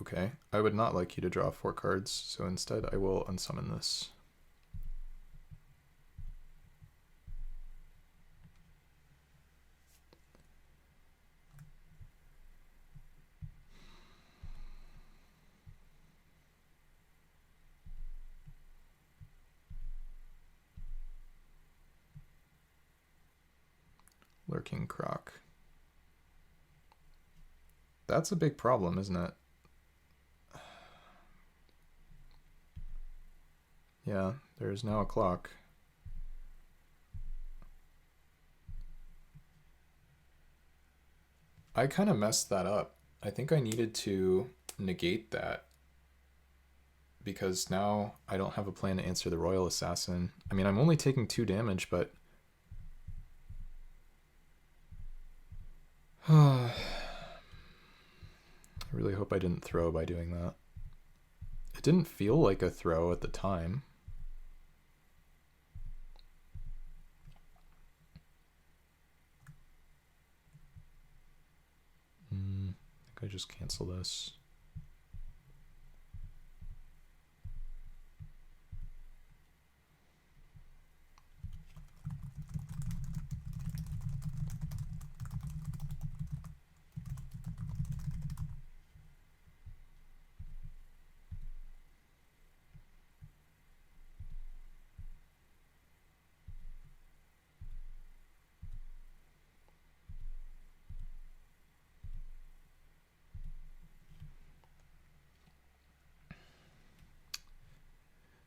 Speaker 1: Okay, I would not like you to draw 4 cards, so instead I will unsummon this. Lurking Croc. That's a big problem, isn't it? Yeah, there is now a clock. I kind of messed that up. I think I needed to negate that, because now I don't have a plan to answer the Royal Assassin. I mean, I'm only taking 2 damage, but I really hope I didn't throw by doing that. It didn't feel like a throw at the time. I think I just cancel this.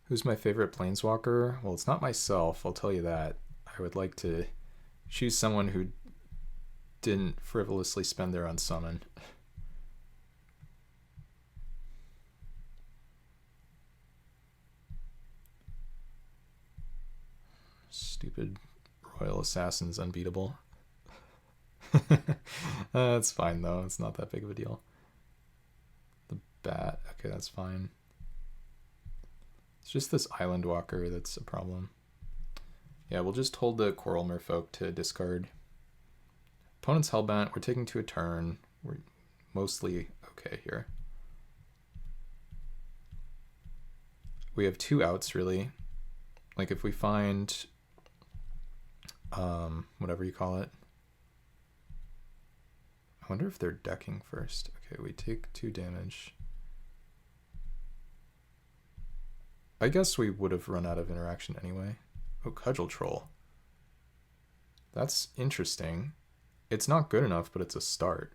Speaker 1: Who's my favorite planeswalker? Well, it's not myself, I'll tell you that. I would like to choose someone who didn't frivolously spend their unsummon. Stupid Royal Assassin's unbeatable. That's fine though, it's not that big of a deal. The bat, okay, that's fine. It's just this Island Walker that's a problem. Yeah, we'll just hold the Coral Merfolk to discard. Opponent's Hellbent, we're taking 2 a turn. We're mostly okay here. We have 2 outs really. Like if we find whatever you call it. I wonder if they're decking first. Okay, we take 2 damage. I guess we would have run out of interaction anyway. Oh, Cudgel Troll. That's interesting. It's not good enough, but it's a start.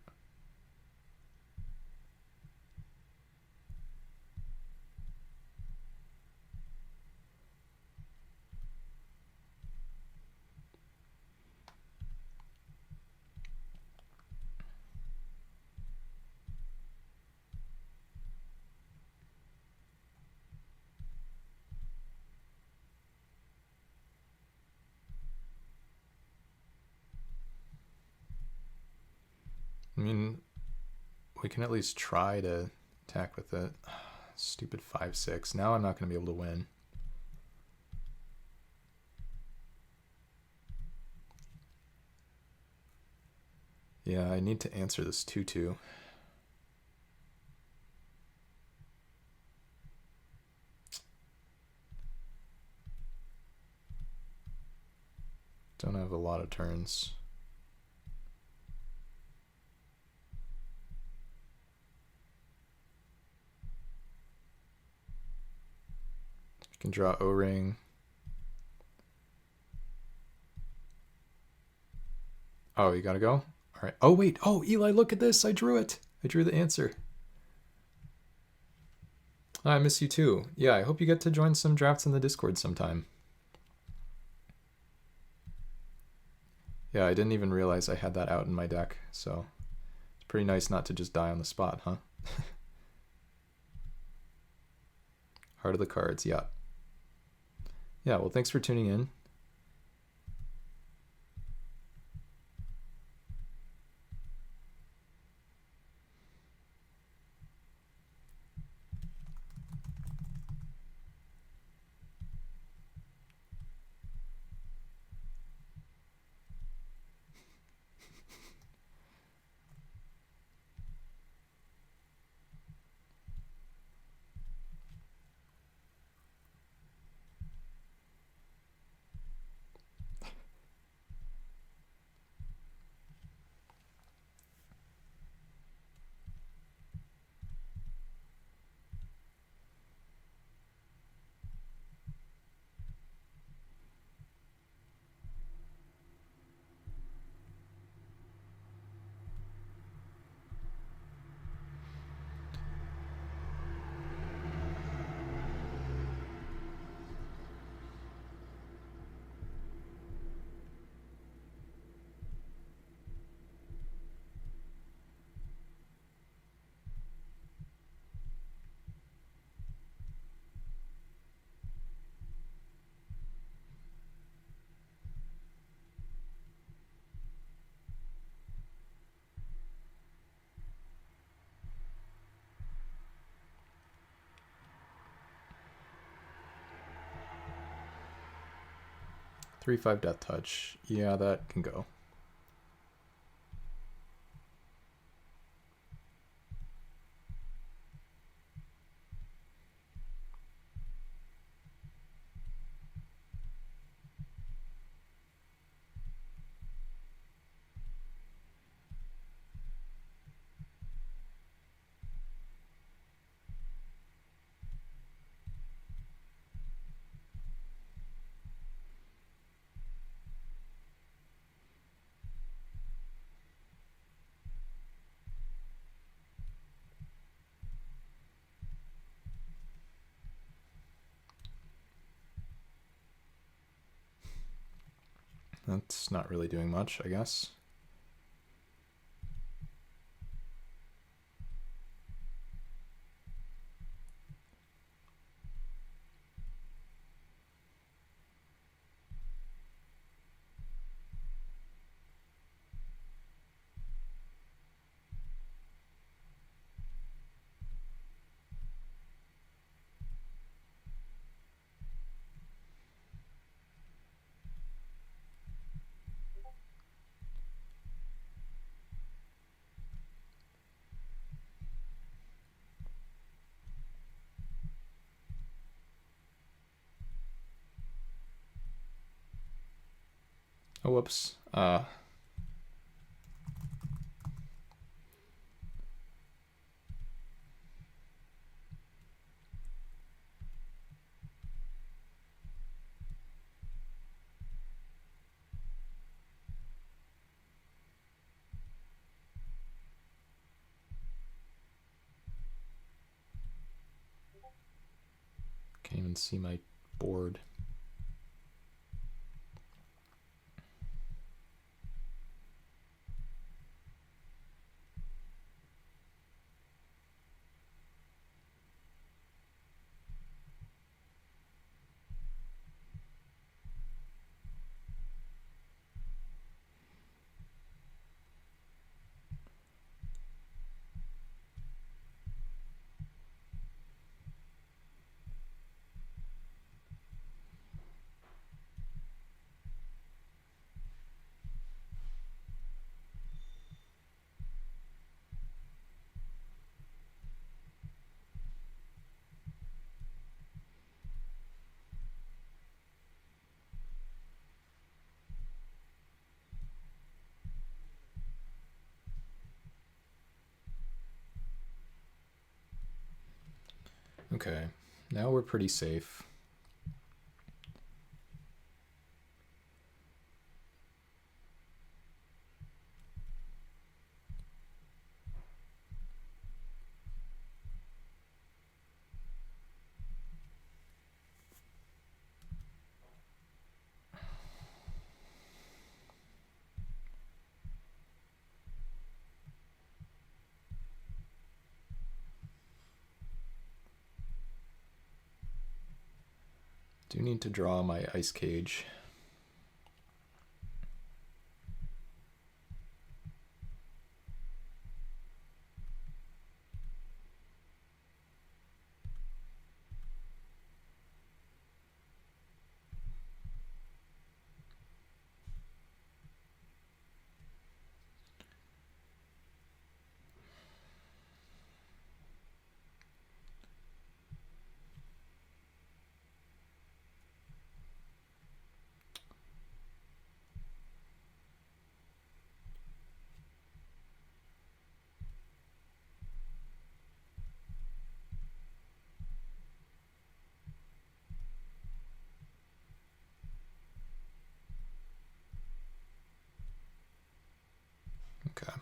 Speaker 1: I mean, we can at least try to attack with it. Stupid 5/6. Now I'm not going to be able to win. Yeah, I need to answer this 2-2. Don't have a lot of turns. I can draw O-ring. Oh, you gotta go? All right. Oh, wait. Oh, Eli, look at this. I drew it. I drew the answer. I miss you too. Yeah, I hope you get to join some drafts in the Discord sometime. Yeah, I didn't even realize I had that out in my deck, so it's pretty nice not to just die on the spot, huh? Heart of the cards, yeah. Yeah, well, thanks for tuning in. Three, 5 Death Touch. Yeah, that can go. That's not really doing much, I guess. Oh, whoops. Can't even see my board. Okay, now we're pretty safe. Do need to draw my ice cage. Okay.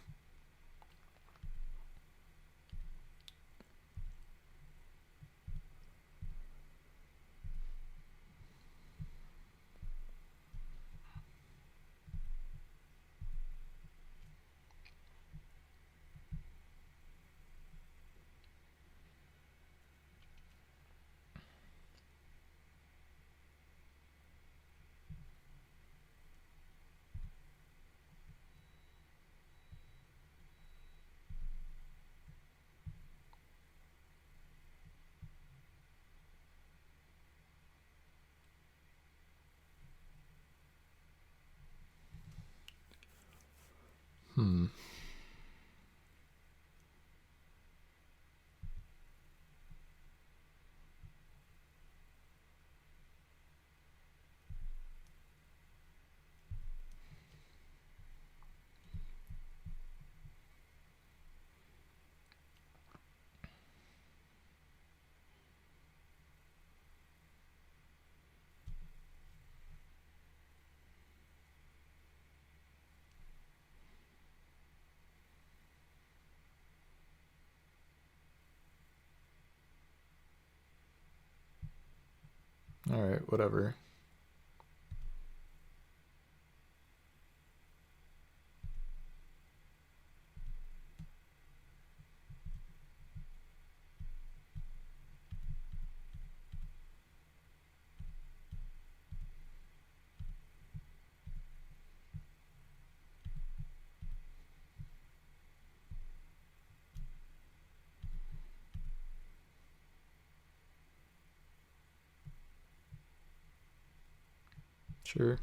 Speaker 1: All right, whatever. Sure.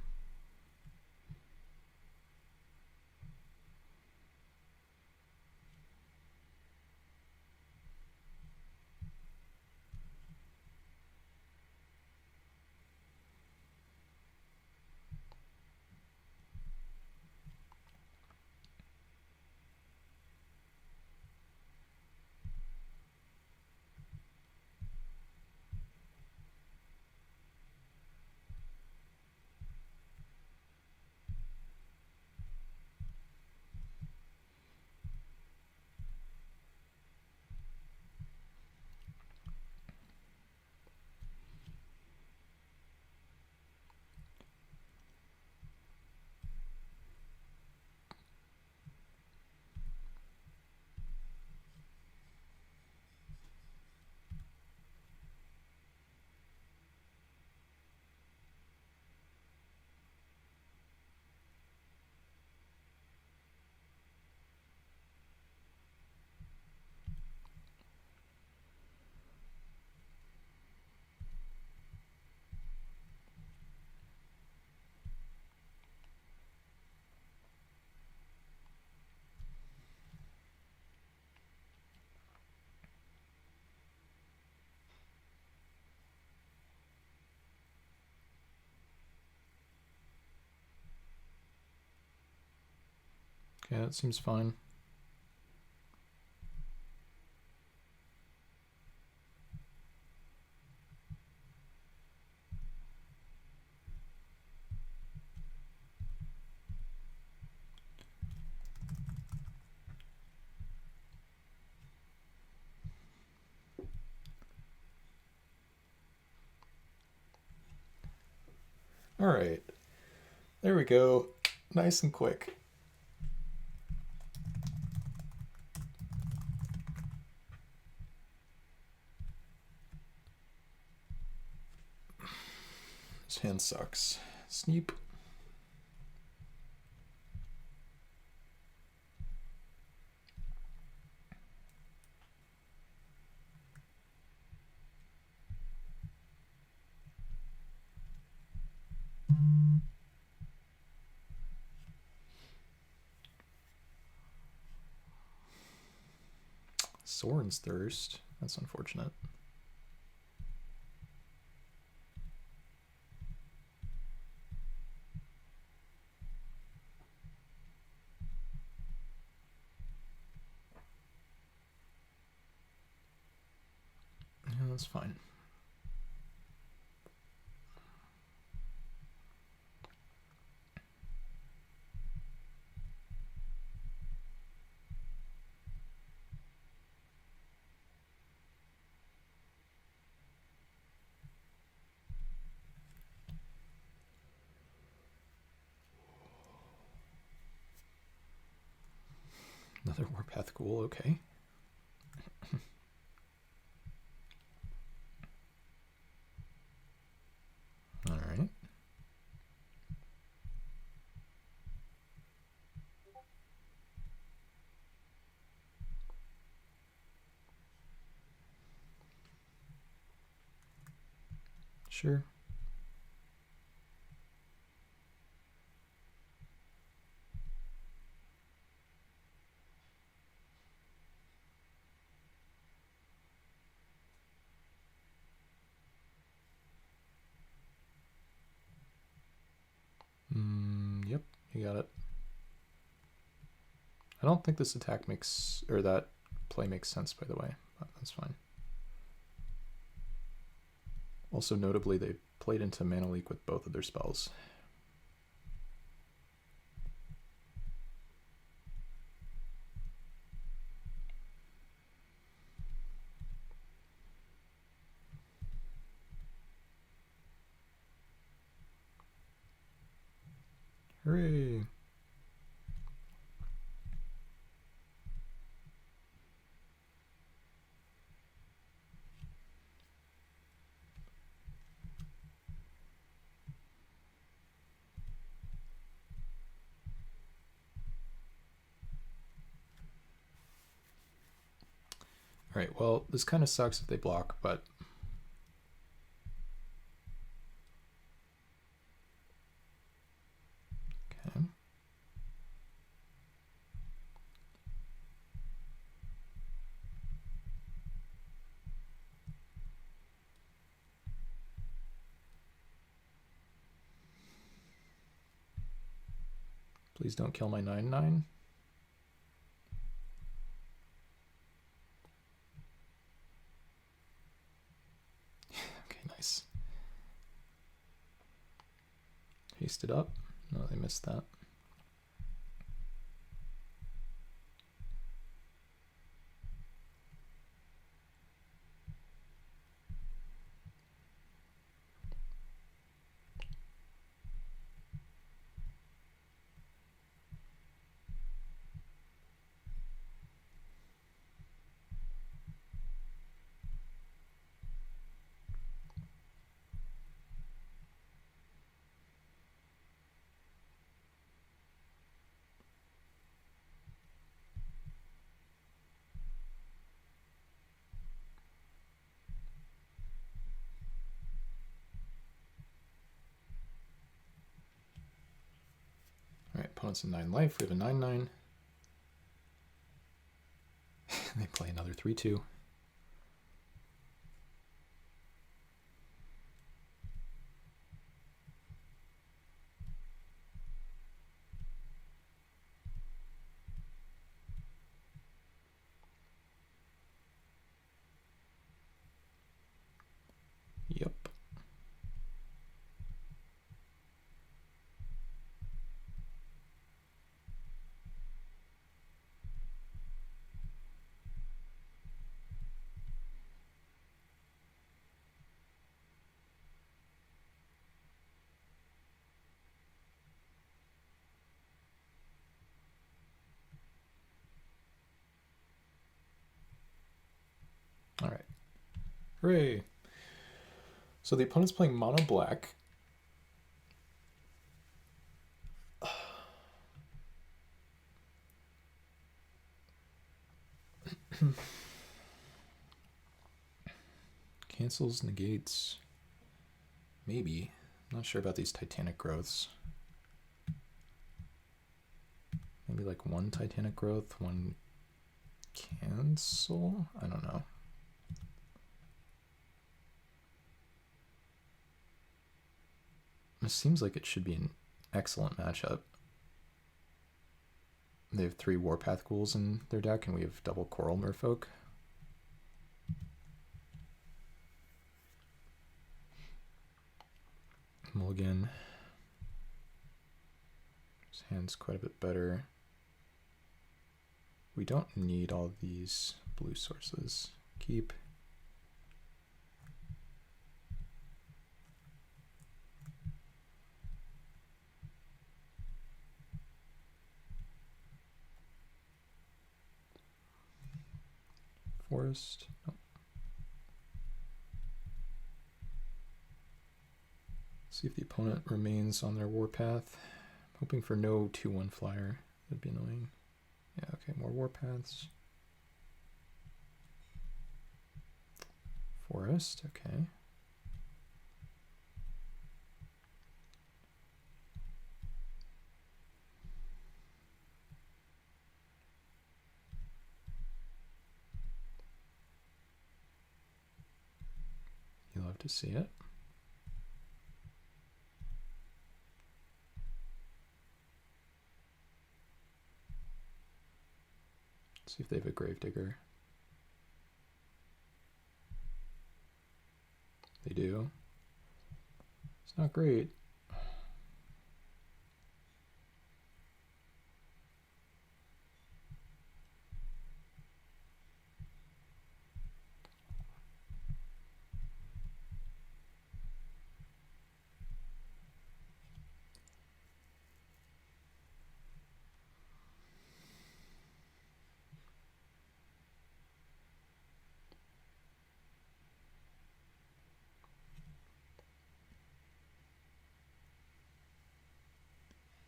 Speaker 1: Okay, that seems fine. All right. There we go. Nice and quick. This hand sucks. Sneep. Soren's Thirst. That's unfortunate. Yeah, that's fine. Another Warpath Ghoul, okay. All right. Sure. Yep, you got it. I don't think this attack makes, or that play makes sense, by the way, but that's fine. Also, notably, they played into Mana Leak with both of their spells. Hooray! Alright, well, this kind of sucks if they block, but... Okay. Please don't kill my 9/9. Okay, nice. Haste it up. No, they missed that. Alright, opponent's in 9 life. We have a 9/9. They play another 3/2. Yep. Hooray! So the opponent's playing mono black. Cancels, negates. Maybe. I'm not sure about these Titanic growths. Maybe like one Titanic growth, one cancel? I don't know. It seems like it should be an excellent matchup. They have 3 Warpath Ghouls in their deck, and we have double Coral Merfolk. Mulligan. His hand's quite a bit better. We don't need all these blue sources. Keep. Forest. Nope. See if the opponent remains on their warpath. Hoping for no 2/1 flyer. That'd be annoying. Yeah, okay, more warpaths. Forest, okay. You love to see it. See if they have a Gravedigger. They do. It's not great.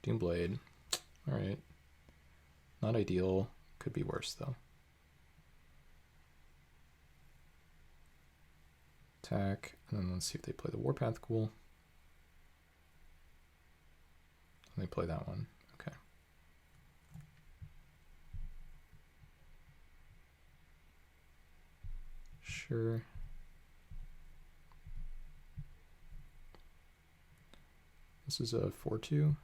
Speaker 1: Doomblade. Alright. Not ideal. Could be worse, though. Attack. And then let's see if they play the Warpath Ghoul. And they play that one. Okay. Sure. This is a 4/2.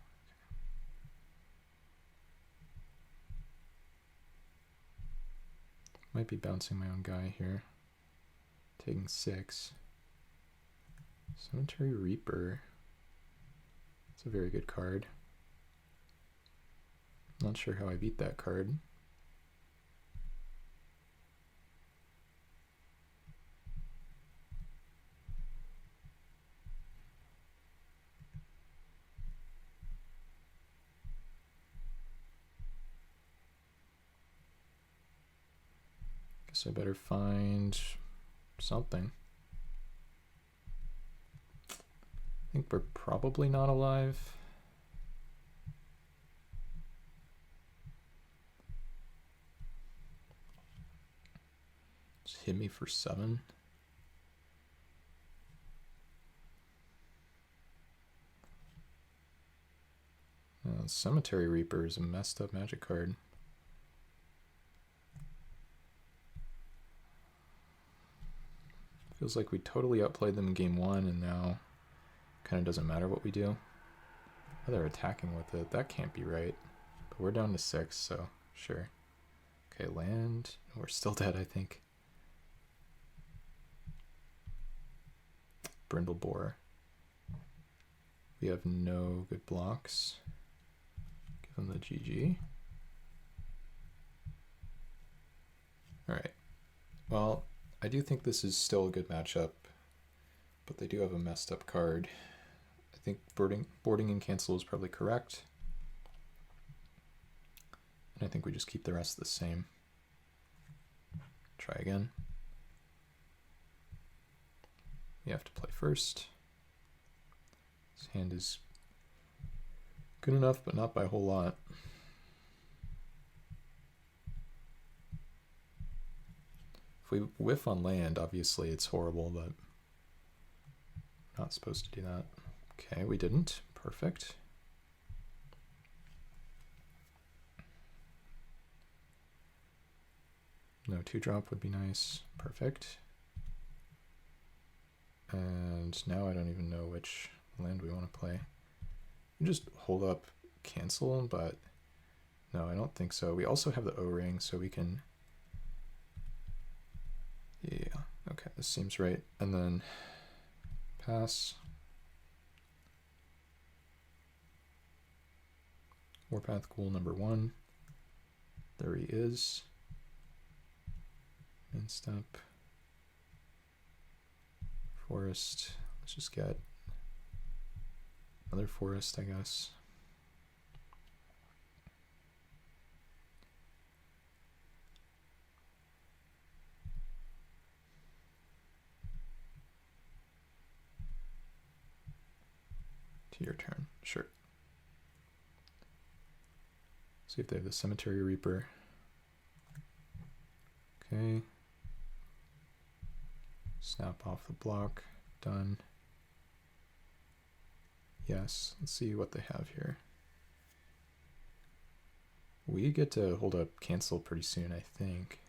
Speaker 1: Might be bouncing my own guy here. Taking 6. Cemetery Reaper. It's a very good card. Not sure how I beat that card. Guess I better find something. I think we're probably not alive. Just hit me for 7. Cemetery Reaper is a messed up magic card. Feels like we totally outplayed them in game 1 and now kind of doesn't matter what we do. Oh, they're attacking with it. That can't be right. But we're down to 6, so sure. Okay, land. We're still dead, I think. Brindle Boar. We have no good blocks. Give them the GG. Alright. Well, I do think this is still a good matchup, but they do have a messed up card. I think boarding and cancel is probably correct. And I think we just keep the rest the same. Try again. we have to play first. This hand is good enough, but not by a whole lot. If we whiff on land, obviously it's horrible, but not supposed to do that. Okay, we didn't. Perfect. No 2-drop would be nice. Perfect. And now I don't even know which land we want to play. We just hold up cancel, but no, I don't think so. We also have the O-ring, so we can... Yeah, okay, this seems right. And then pass. Warpath Ghoul number 1. There he is. And step. Forest. Let's just get another forest, I guess. To your turn, sure. See if they have the Cemetery Reaper. Okay. Snap off the block. Done. Yes, let's see what they have here. We get to hold up cancel pretty soon, I think.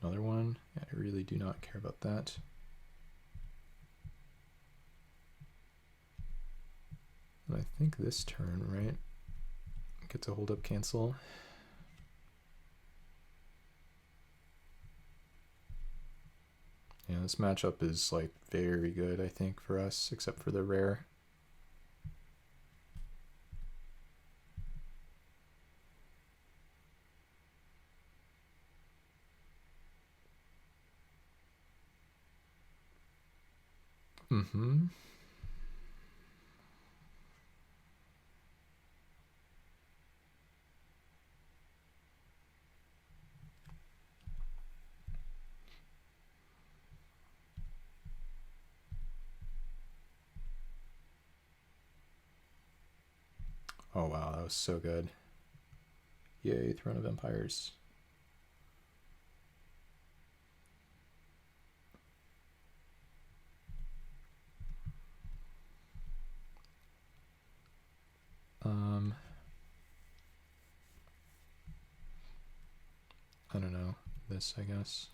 Speaker 1: Another one. Yeah, I really do not care about that. And I think this turn, right? Get to hold up cancel. Yeah, this matchup is like very good, I think, for us, except for the rare. Mm-hmm. Oh wow, that was so good. Yay, Throne of Empires. I don't know, this, I guess.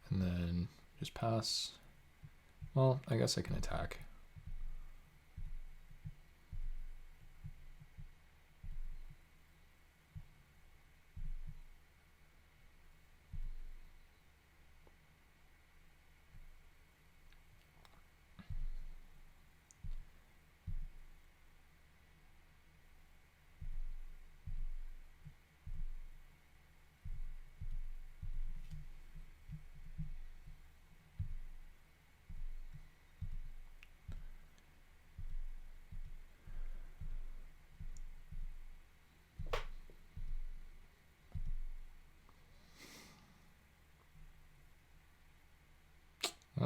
Speaker 1: And then just pass. Well, I guess I can attack.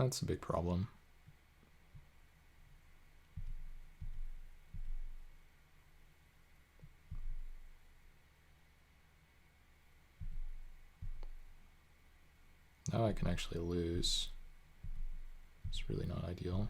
Speaker 1: That's a big problem. Now I can actually lose. It's really not ideal.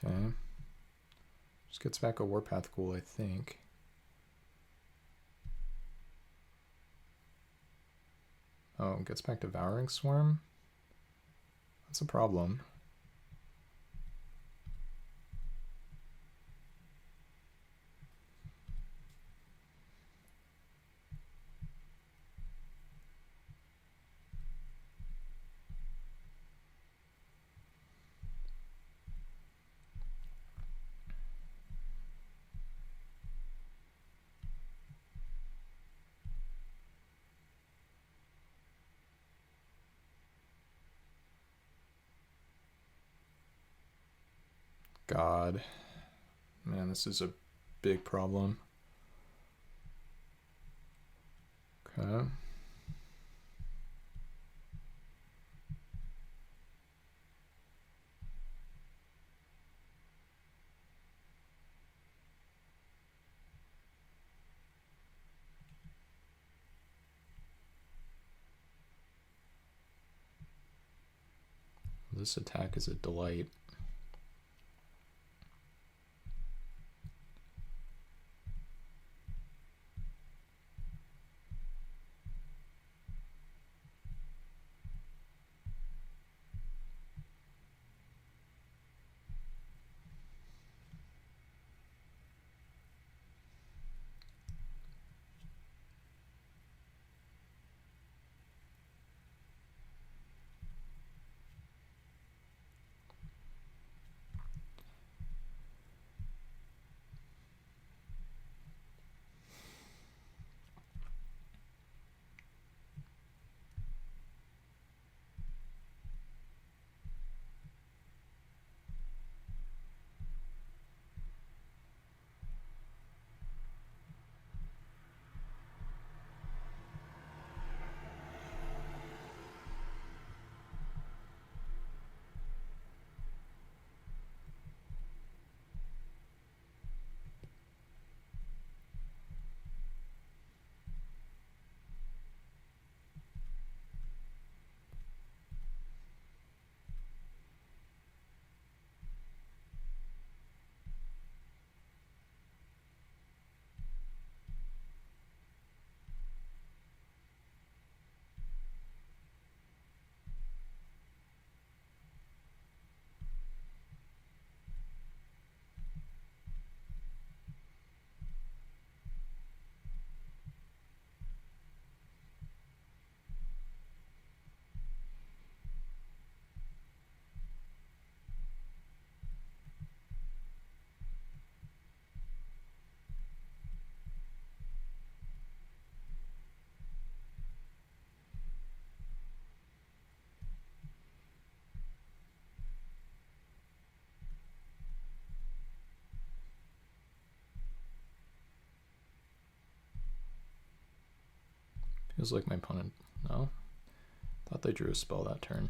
Speaker 1: Okay. Just gets back a Warpath Ghoul, I think. Oh, gets back Devouring Swarm? That's a problem. God. Man, this is a big problem. Okay. This attack is a delight. Feels like my opponent, no? Thought they drew a spell that turn.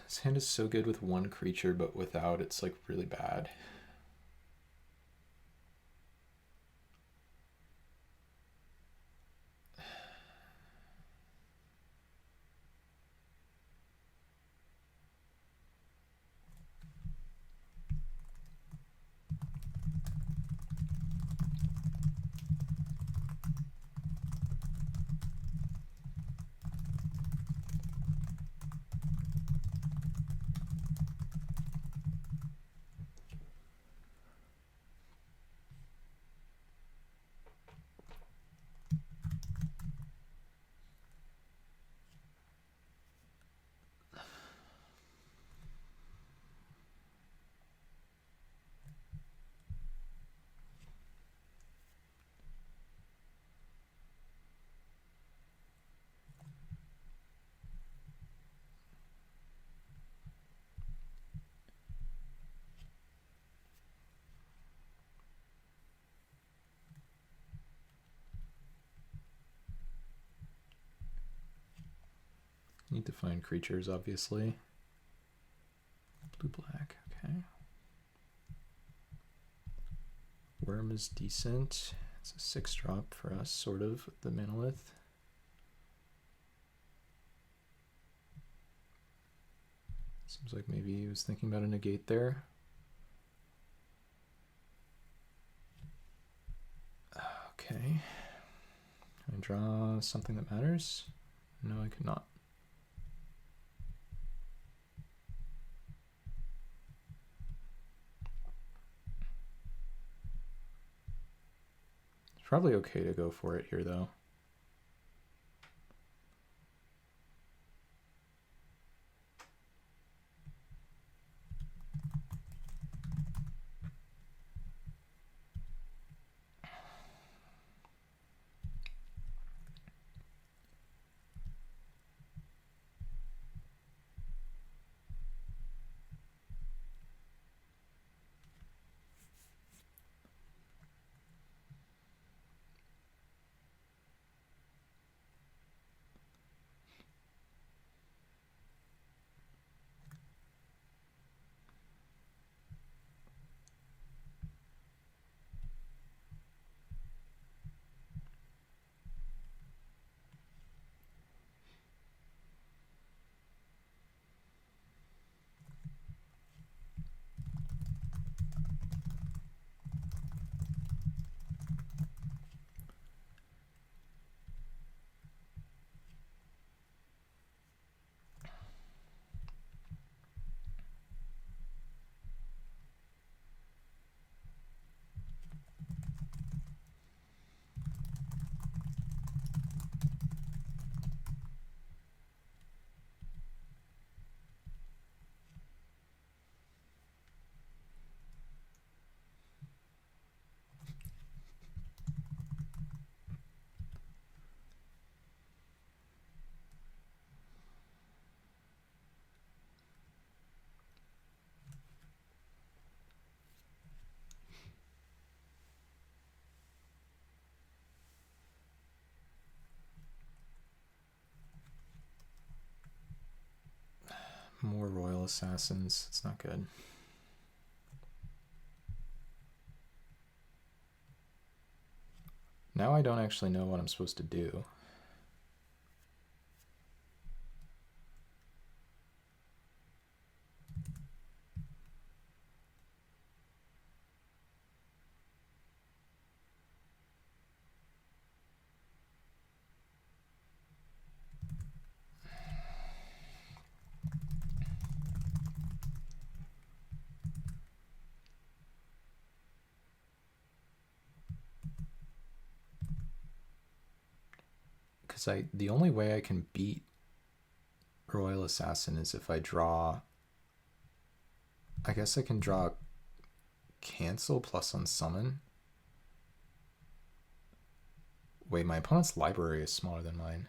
Speaker 1: This hand is so good with one creature, but without, it's like really bad. Need to find creatures, obviously. Blue-black, okay. Worm is decent. It's a 6-drop for us, sort of, with the Manolith. Seems like maybe he was thinking about a negate there. Okay. Can I draw something that matters? No, I could not. It's probably okay to go for it here, though. More Royal Assassins. It's not good. Now I don't actually know what I'm supposed to do. Because the only way I can beat Royal Assassin is if I draw. I guess I can draw cancel plus unsummon. Wait, my opponent's library is smaller than mine.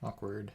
Speaker 1: Awkward.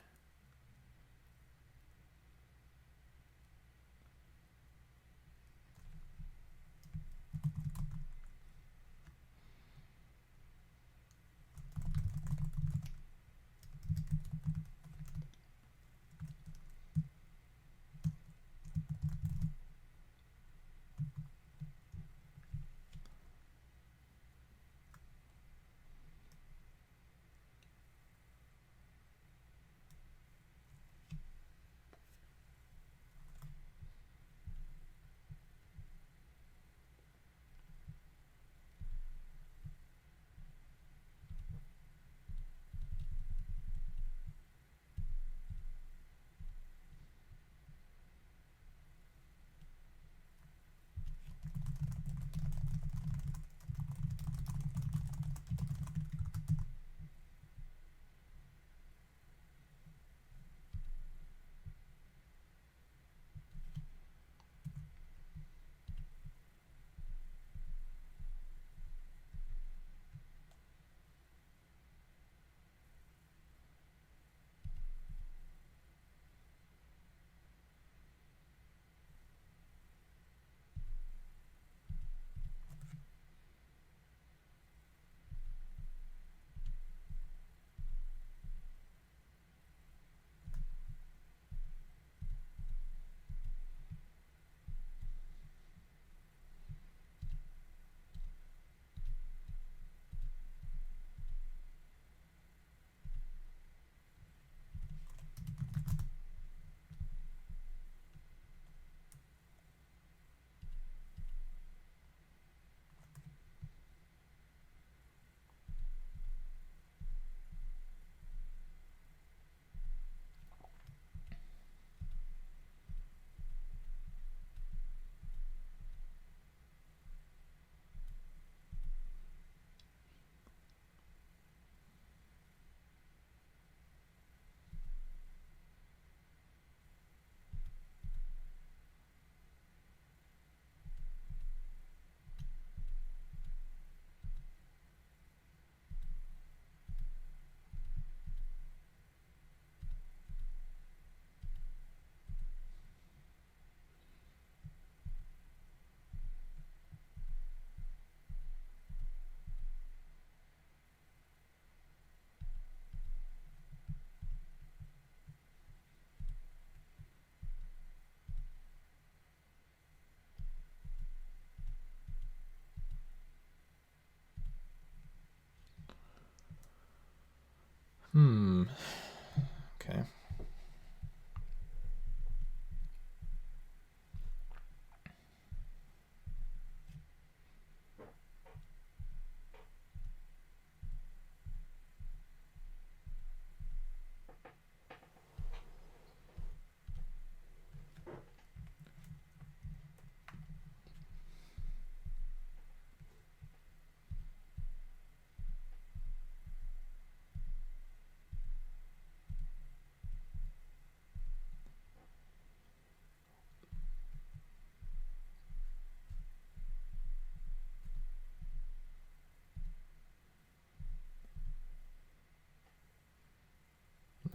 Speaker 1: Okay.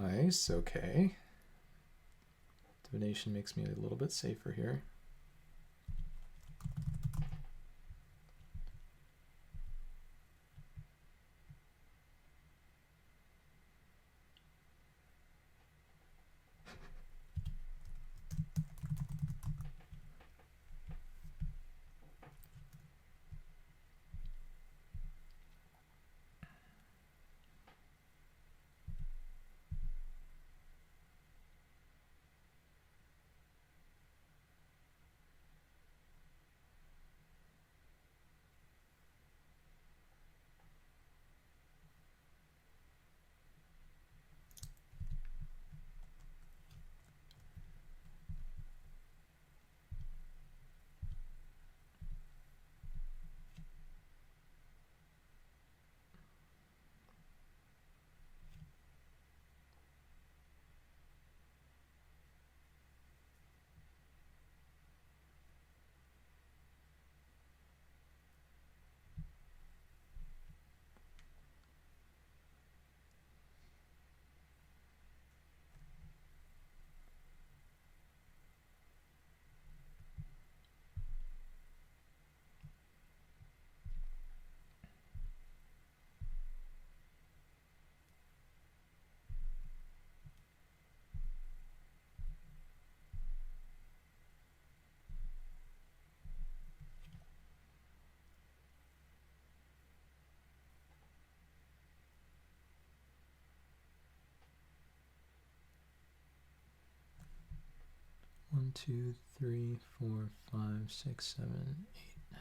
Speaker 1: Nice, okay. Divination makes me a little bit safer here. One, two, three, 4, 5, 6, 7, 8.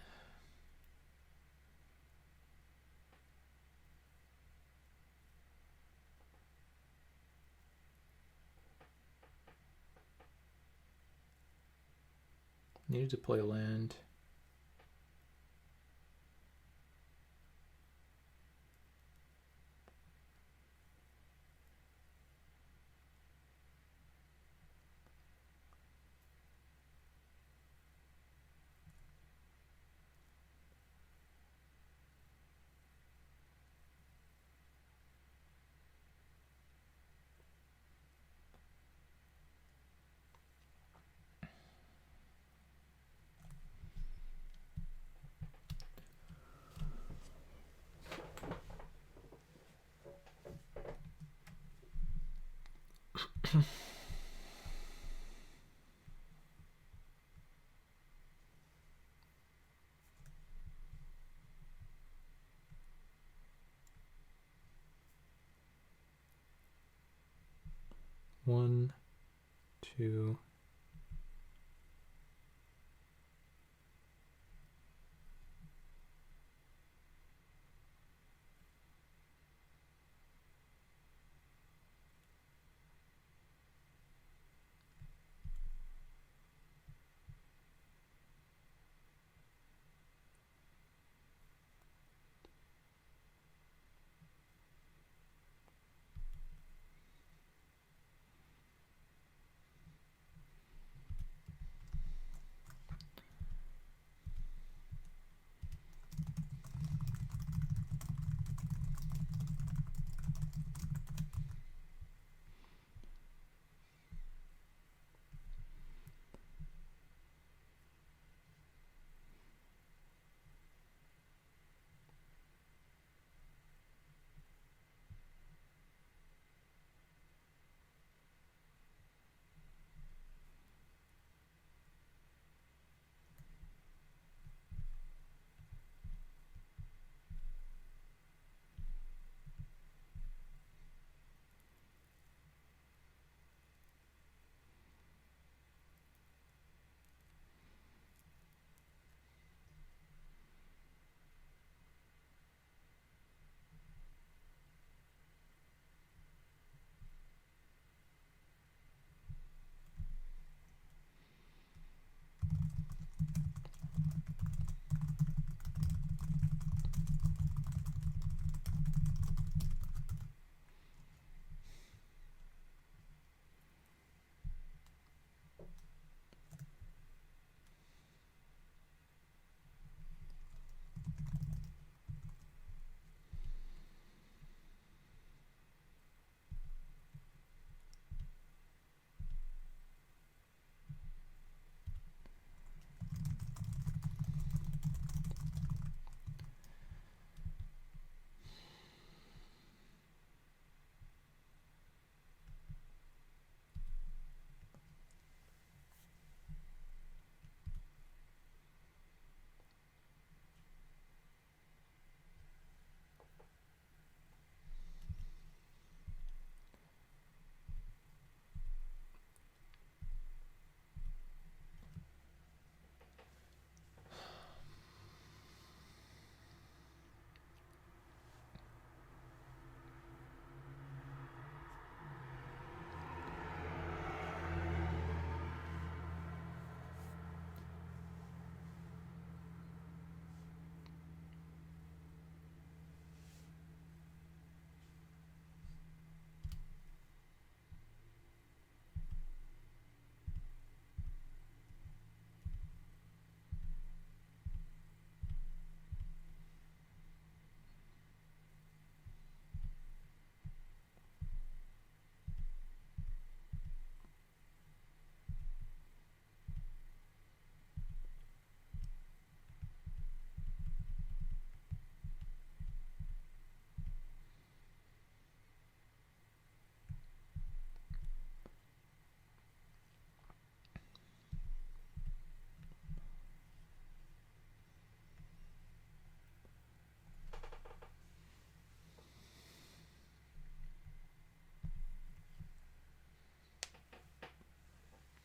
Speaker 1: Needed to play land. One, two.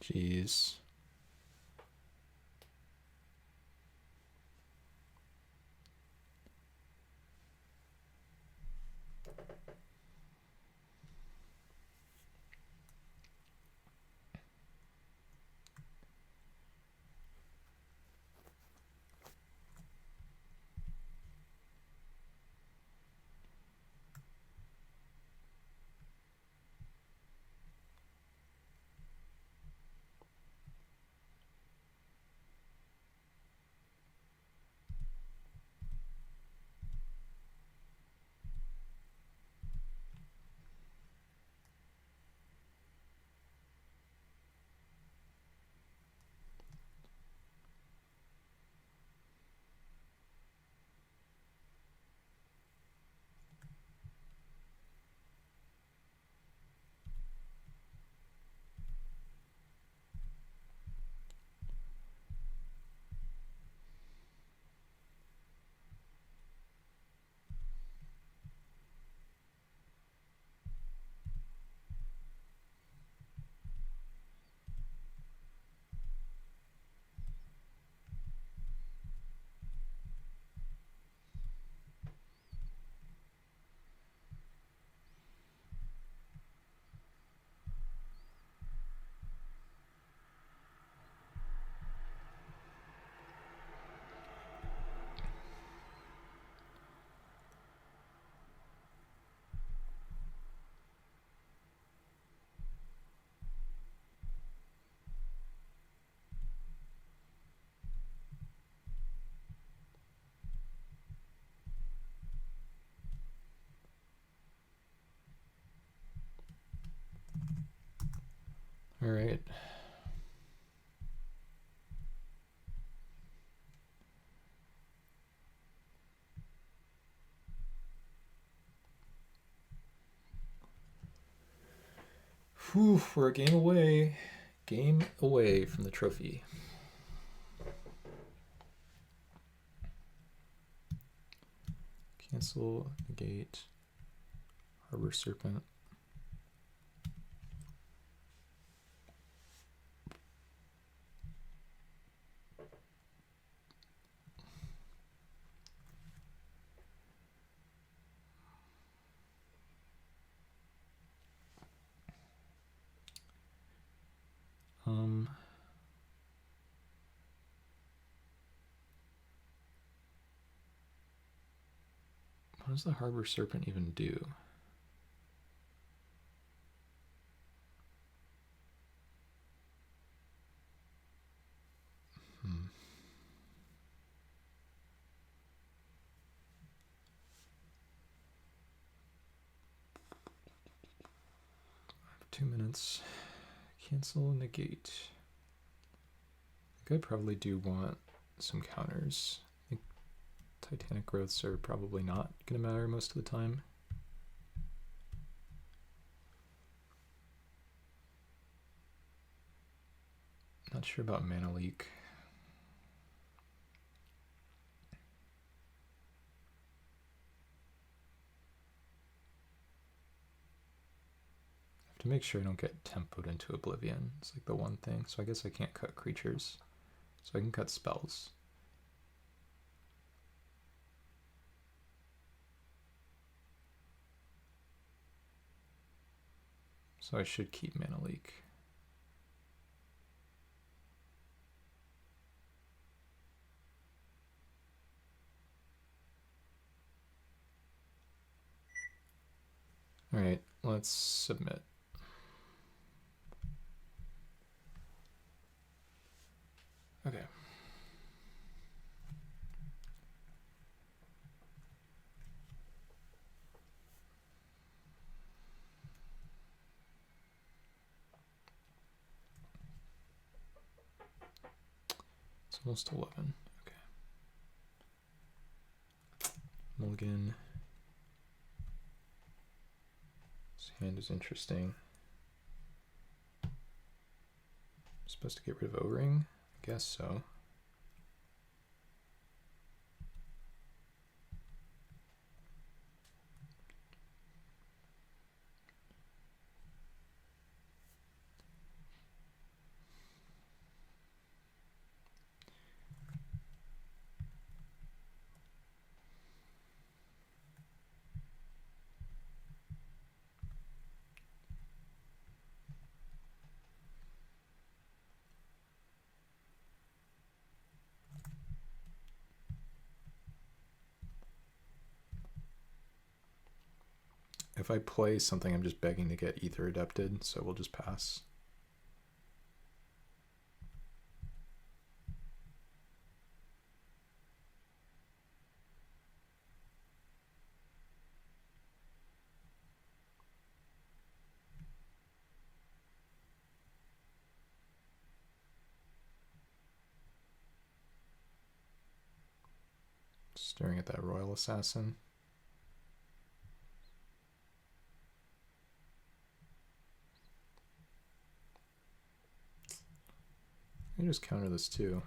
Speaker 1: Jeez. All right. Whew, we're a game away. Game away from the trophy. Cancel, negate, Harbor Serpent. What does the Harbor Serpent even do? Hmm. I have 2 minutes. Cancel, negate. I think I probably do want some counters. I think Titanic growths are probably not going to matter most of the time. Not sure about mana leak. To make sure I don't get tempoed into oblivion. It's like the one thing. So I guess I can't cut creatures. So I can cut spells. So I should keep mana leak. All right, let's submit. Okay. It's almost 11. Okay. Mulligan. This hand is interesting. I'm supposed to get rid of O-ring? I guess so. If I play something, I'm just begging to get ether adepted, so we'll just pass. Staring at that Royal Assassin. I can just counter this too.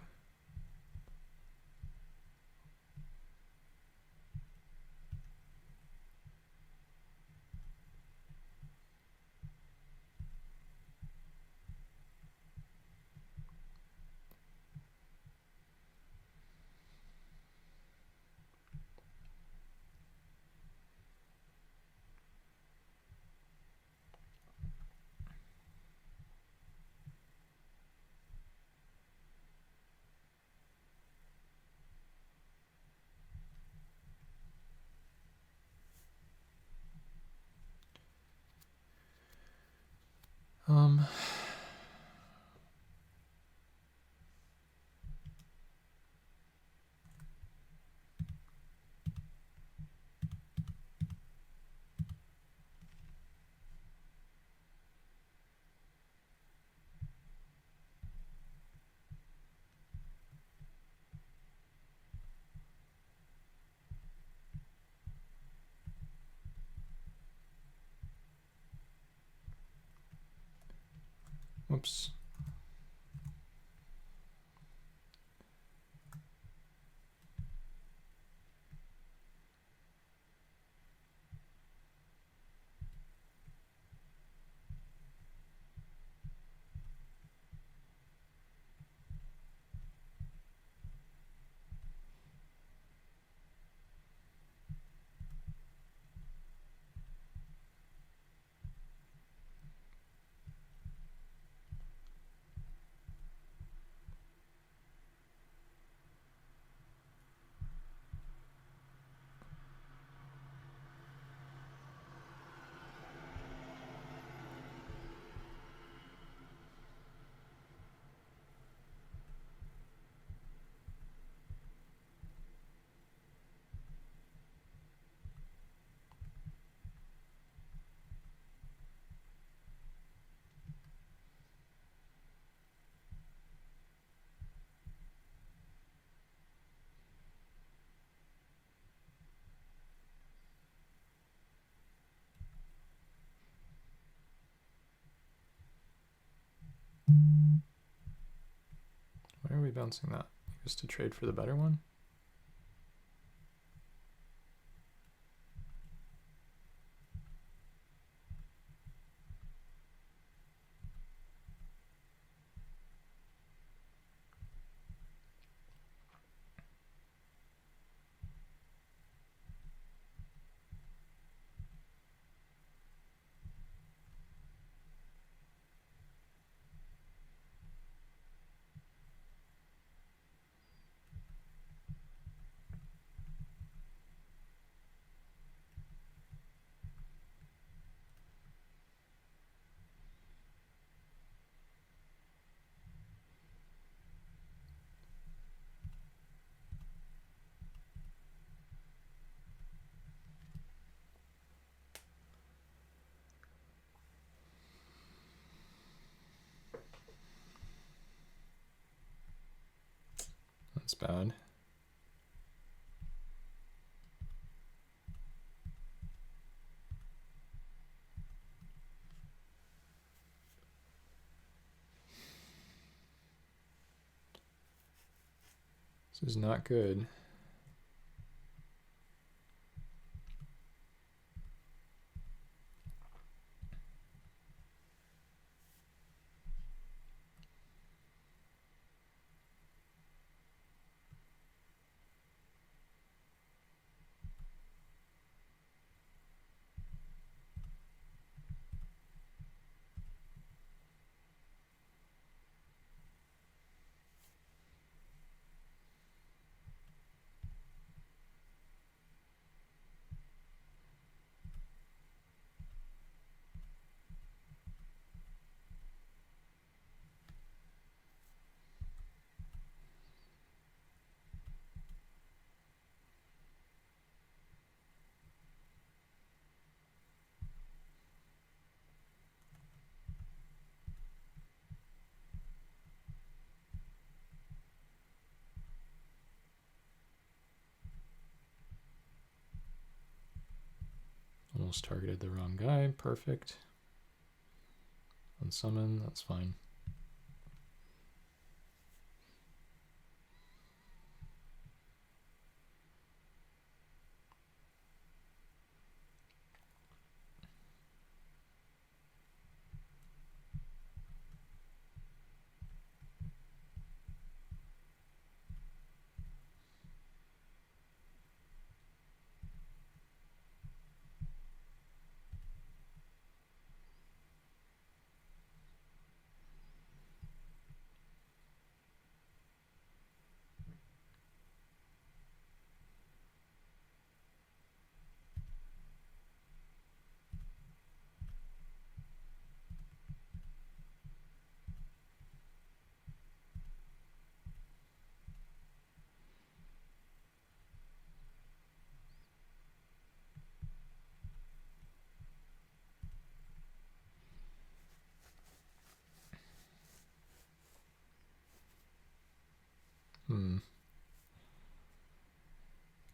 Speaker 1: Whoops. Why are we bouncing that? Just to trade for the better one? That's bad. This is not good. almost targeted the wrong guy. Perfect. Unsummon, that's fine.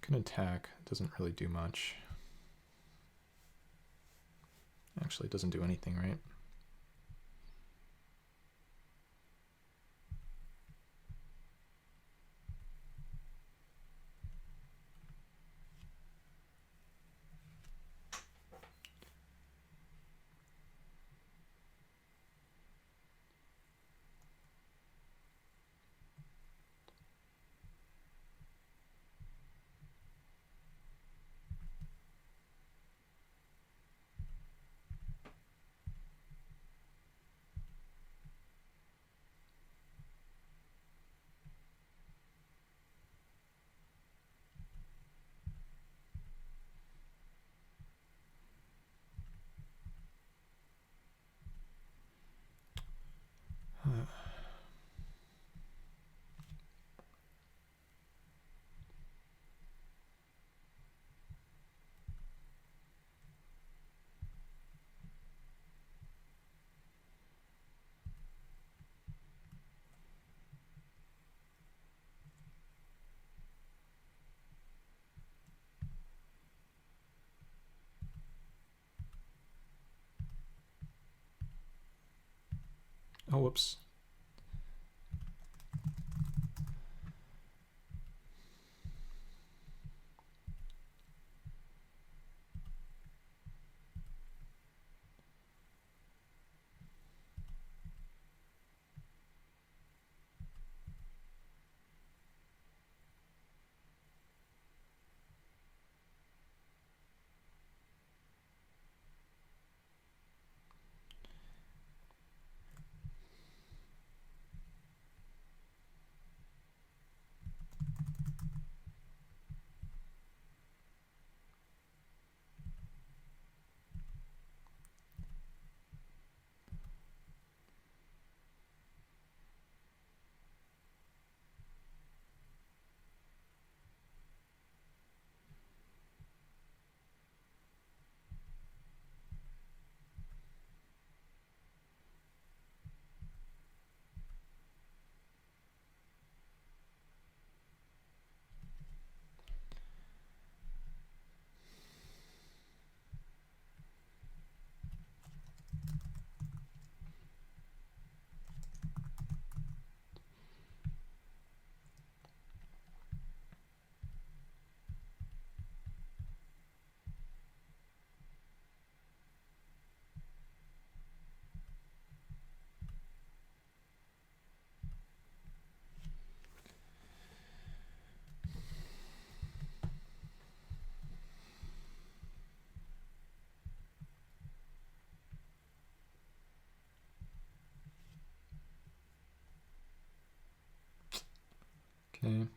Speaker 1: Can attack, doesn't really do much. Actually, it doesn't do anything, right? Oh, whoops. Okay.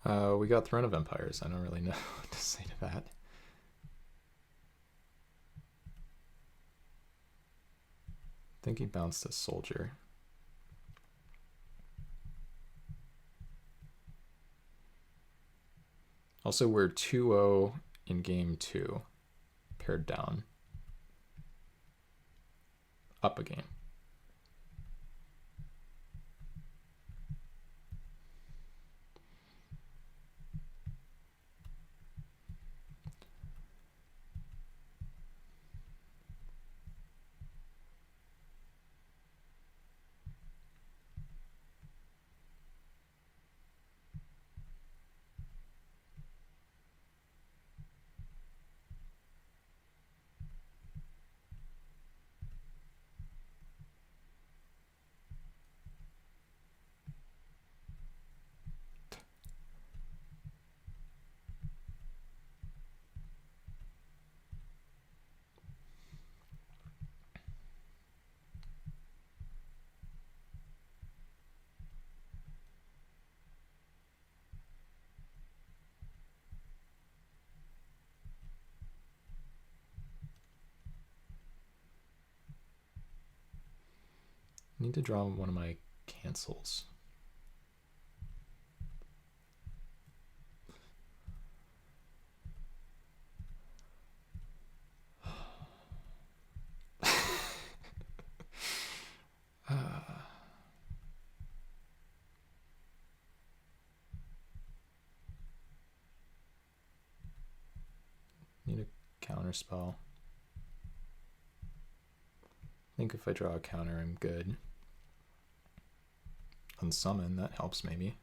Speaker 1: We got Throne of Empires. I don't really know what to say to that. I think he bounced a soldier. Also, we're 2-0 in game 2, paired down. Up a game. I need to draw one of my cancels. Need a counter spell. I think if I draw a counter, I'm good. Unsummon, that helps maybe.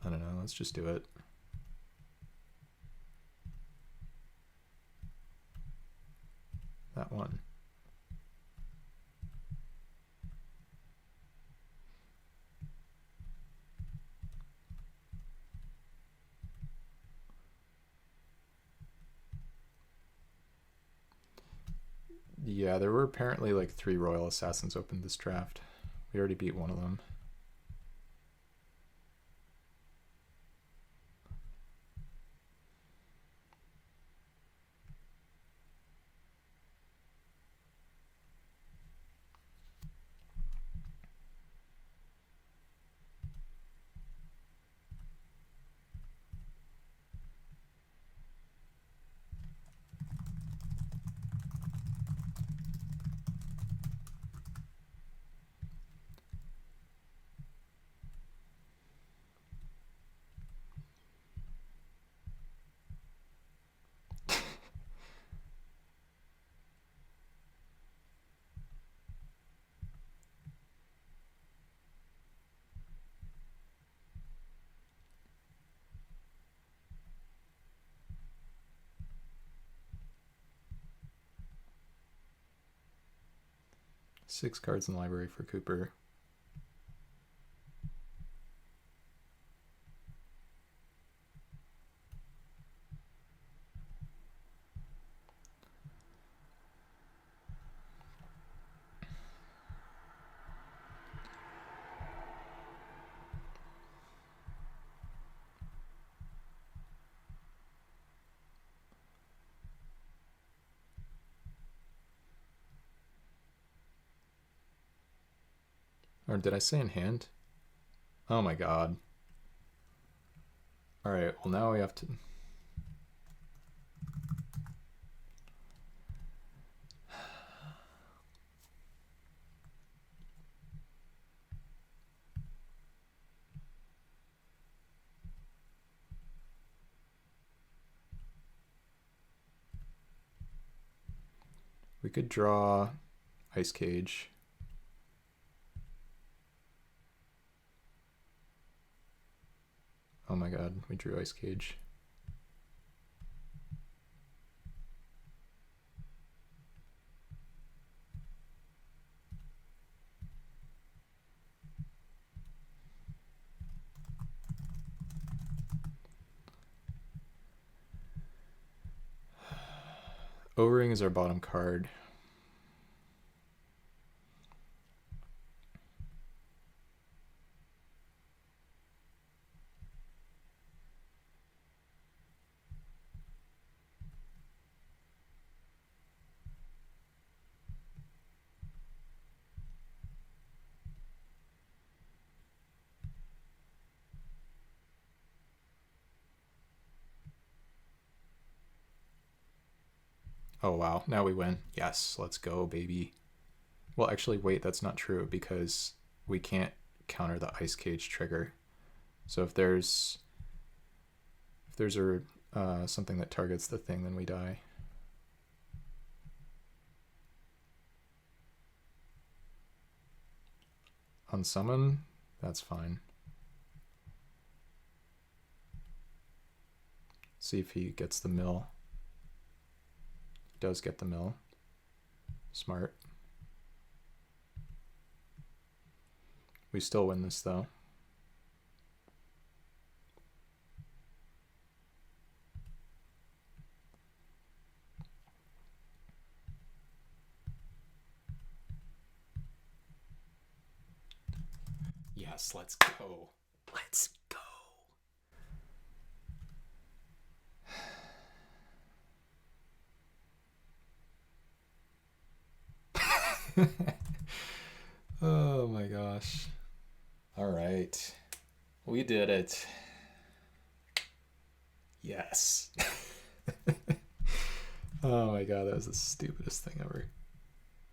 Speaker 1: I don't know, let's just do it. That one. Yeah, there were apparently like 3 Royal Assassins opened this draft. We already beat one of them. Six cards in the library for Cooper. Or did I say in hand? Oh my god. Alright, well now we have to... We could draw Ice Cage. Oh my god, we drew Ice Cage. O-Ring is our bottom card. Oh wow, now we win. Yes, let's go, baby. Well, actually, wait, that's not true because we can't counter the ice cage trigger. So if there's a something that targets the thing, then we die. Unsummon, that's fine. See if he gets the mill. He does get the mill. Smart. We still win this though. Yes, let's go. Let's go. Oh my gosh. All right. We did it. Yes. Oh my god, that was the stupidest thing ever.